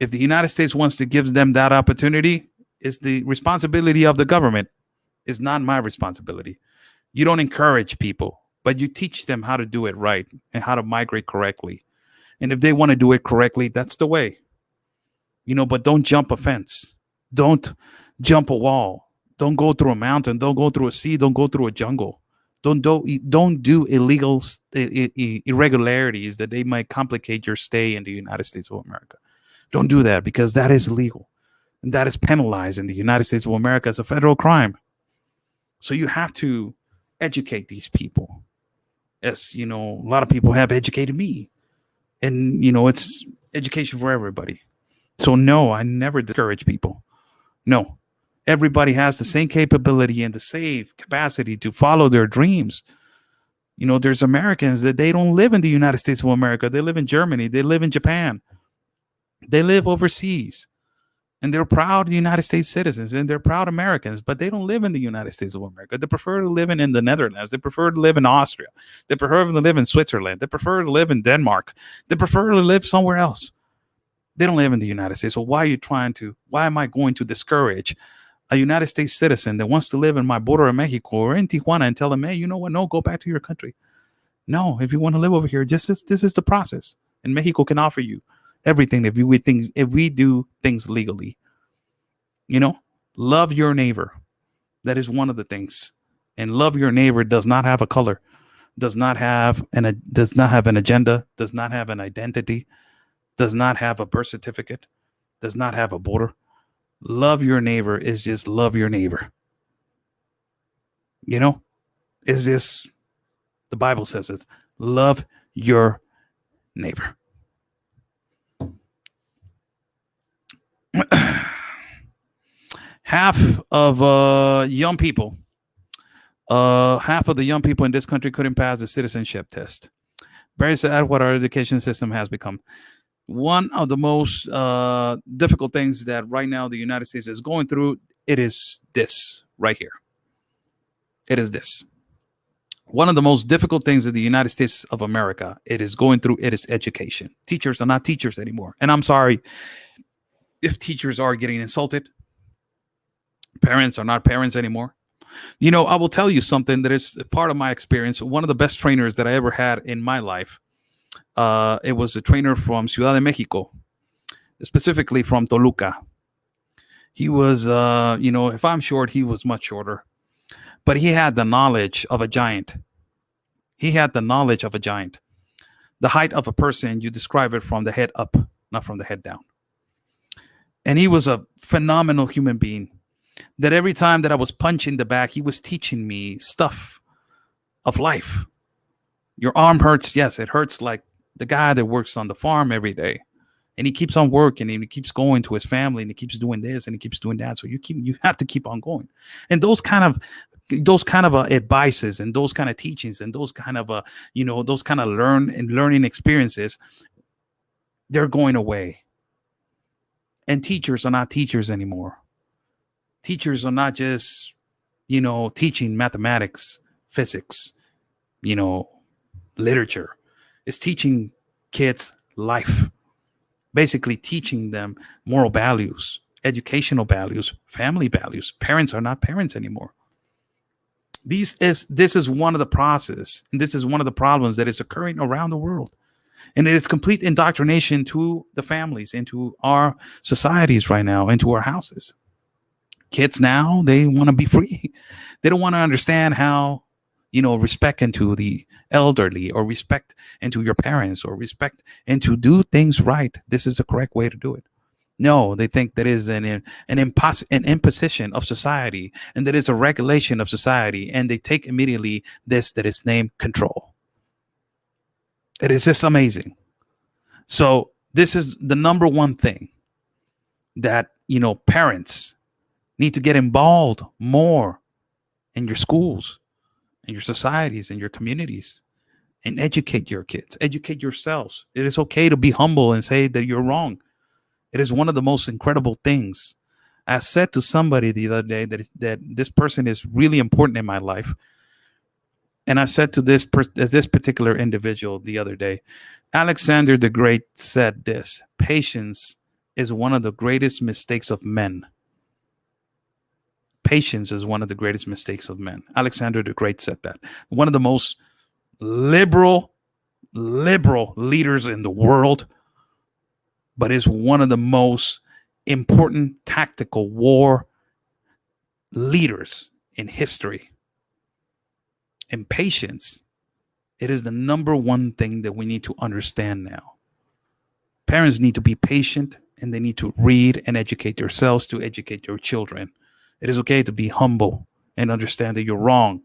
If the United States wants to give them that opportunity, it's the responsibility of the government. It's not my responsibility. You don't encourage people, but you teach them how to do it right and how to migrate correctly. And if they want to do it correctly, that's the way. But don't jump a fence. Don't jump a wall. Don't go through a mountain. Don't go through a sea. Don't go through a jungle. Don't do illegal irregularities that they might complicate your stay in the United States of America. Don't do that, because that is illegal and that is penalized in the United States of America as a federal crime. So you have to educate these people. As a lot of people have educated me, and it's education for everybody. So no, I never discourage people. No. Everybody has the same capability and the same capacity to follow their dreams. There's Americans that they don't live in the United States of America. They live in Germany. They live in Japan. They live overseas. And they're proud United States citizens and they're proud Americans, but they don't live in the United States of America. They prefer to live in the Netherlands. They prefer to live in Austria. They prefer to live in Switzerland. They prefer to live in Denmark. They prefer to live somewhere else. They don't live in the United States. So why am I going to discourage a United States citizen that wants to live in my border of Mexico or in Tijuana and tell them, hey, you know what? No, go back to your country. No, if you want to live over here, this is the process. And Mexico can offer you everything if we do things legally. Love your neighbor. That is one of the things. And love your neighbor does not have a color, does not have an agenda, does not have an identity, does not have a birth certificate, does not have a border. Love your neighbor is just love your neighbor. Is this, the Bible says it, love your neighbor. Half of the young people in this country couldn't pass the citizenship test. Very sad what our education system has become. One of the most difficult things that right now the United States is going through, it is this right here. It is this. One of the most difficult things that the United States of America, it is going through, it is education. Teachers are not teachers anymore. And I'm sorry if teachers are getting insulted. Parents are not parents anymore. I will tell you something that is part of my experience. One of the best trainers that I ever had in my life, it was a trainer from Ciudad de Mexico, specifically from Toluca. He was, if I'm short, he was much shorter, but he had the knowledge of a giant. He had the knowledge of a giant. The height of a person, you describe it from the head up, not from the head down. And he was a phenomenal human being that every time that I was punched in the back, he was teaching me stuff of life. Your arm hurts. Yes, it hurts like the guy that works on the farm every day. And he keeps on working and he keeps going to his family and he keeps doing this and he keeps doing that. So you have to keep on going. And those kind of advices and those kind of teachings and those kind of learning experiences, they're going away. And teachers are not teachers anymore. Teachers are not just, teaching mathematics, physics, literature. It's teaching kids life, basically teaching them moral values, educational values, family values. Parents are not parents anymore. This is one of the process, and this is one of the problems that is occurring around the world. And it is complete indoctrination to the families, into our societies right now, into our houses. Kids now, they want to be free. They don't want to understand how, respect into the elderly, or respect into your parents, or respect and to do things right. This is the correct way to do it. No, they think that is an imposition of society, and that is a regulation of society, and they take immediately this that is named control. It is just amazing. So this is the number one thing that parents need to get involved more in your schools, in your societies, in your communities, and educate your kids, educate yourselves. It is okay to be humble and say that you're wrong. It is one of the most incredible things. I said to somebody the other day that this person is really important in my life. And I said to this particular individual the other day, Alexander the Great said this: patience is one of the greatest mistakes of men. Patience is one of the greatest mistakes of men. Alexander the Great said that. One of the most liberal leaders in the world, but is one of the most important tactical war leaders in history. And patience, it is the number one thing that we need to understand now. Parents need to be patient, and they need to read and educate yourselves to educate your children. It is okay to be humble and understand that you're wrong.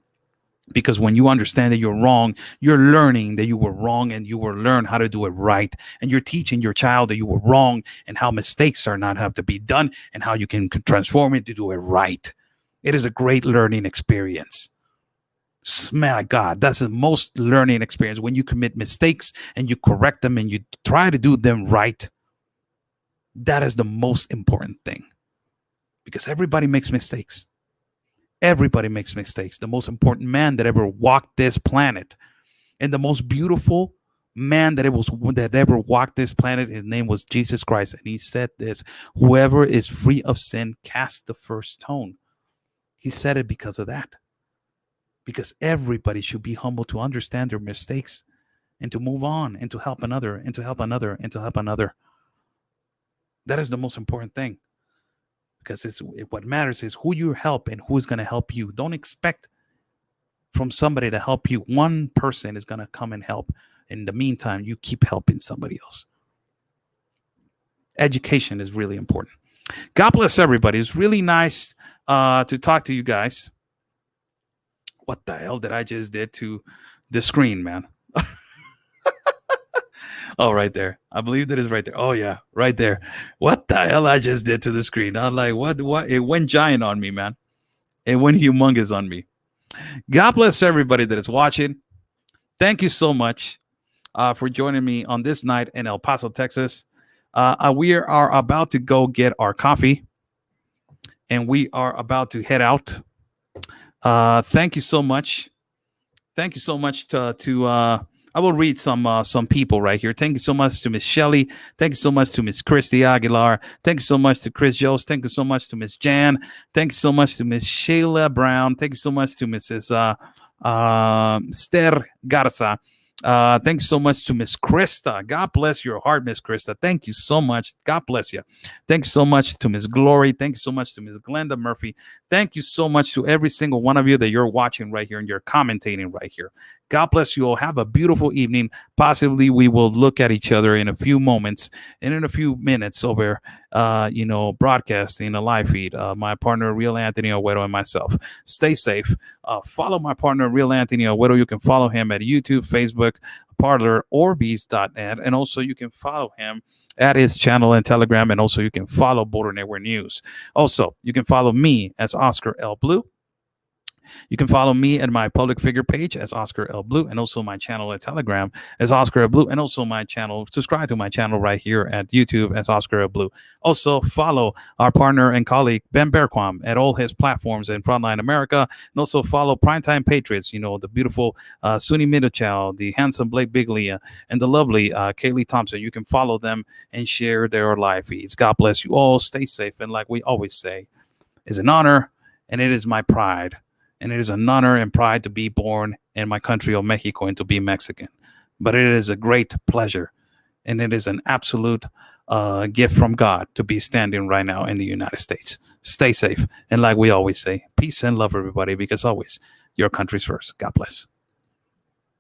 Because when you understand that you're wrong, you're learning that you were wrong, and you will learn how to do it right. And you're teaching your child that you were wrong and how mistakes are not have to be done and how you can transform it to do it right. It is a great learning experience. My God, that's the most learning experience, when you commit mistakes and you correct them and you try to do them right. That is the most important thing, because everybody makes mistakes. Everybody makes mistakes. The most important man that ever walked this planet, and the most beautiful man that ever walked this planet, his name was Jesus Christ. And he said this: whoever is free of sin, cast the first stone. He said it because of that. Because everybody should be humble to understand their mistakes and to move on and to help another and to help another and to help another. That is the most important thing. Because what matters is who you help and who's going to help you. Don't expect from somebody to help you. One person is going to come and help. In the meantime, you keep helping somebody else. Education is really important. God bless everybody. It's really nice to talk to you guys. What the hell did I just did to the screen, man? Oh, right there. I believe that is right there. Oh, yeah, right there. What the hell I just did to the screen? I'm like, what? It went giant on me, man. It went humongous on me. God bless everybody that is watching. Thank you so much for joining me on this night in El Paso, Texas. We are about to go get our coffee, and we are about to head out. Thank you so much. Thank you so much to I will read some people right here. Thank you so much to Miss Shelley. Thank you so much to Miss Christy Aguilar. Thank you so much to Chris Jones. Thank you so much to Miss Jan. Thank you so much to Miss Sheila Brown. Thank you so much to Mrs. Ster Garza. Thanks so much to Miss Krista. God bless your heart, Miss Krista. Thank you so much. God bless you. Thanks so much to Miss Glory. Thanks so much to Miss Glenda Murphy. Thank you so much to every single one of you that you're watching right here and you're commentating right here. God bless you all. Have a beautiful evening. Possibly we will look at each other in a few moments and in a few minutes over, broadcasting a live feed. My partner, Real Anthony Agüero, and myself. Stay safe. Follow my partner, Real Anthony Agüero. You can follow him at YouTube, Facebook, Parler, Orbeez.net. And also you can follow him at his channel and Telegram. And also you can follow Border Network News. Also, you can follow me as Oscar L. Blue. You can follow me at my public figure page as Oscar L. Blue, and also my channel at Telegram as Oscar L. Blue, and also my channel, subscribe to my channel right here at YouTube as Oscar L. Blue. Also, follow our partner and colleague, Ben Berquam, at all his platforms in Frontline America, and also follow Primetime Patriots, the beautiful Suni Middlechild, the handsome Blake Bigley, and the lovely Kaylee Thompson. You can follow them and share their live feeds. God bless you all. Stay safe, and like we always say, it's an honor, and it is my pride. And it is an honor and pride to be born in my country of Mexico and to be Mexican. But it is a great pleasure. And it is an absolute gift from God to be standing right now in the United States. Stay safe. And like we always say, peace and love, everybody, because always your country's first. God bless.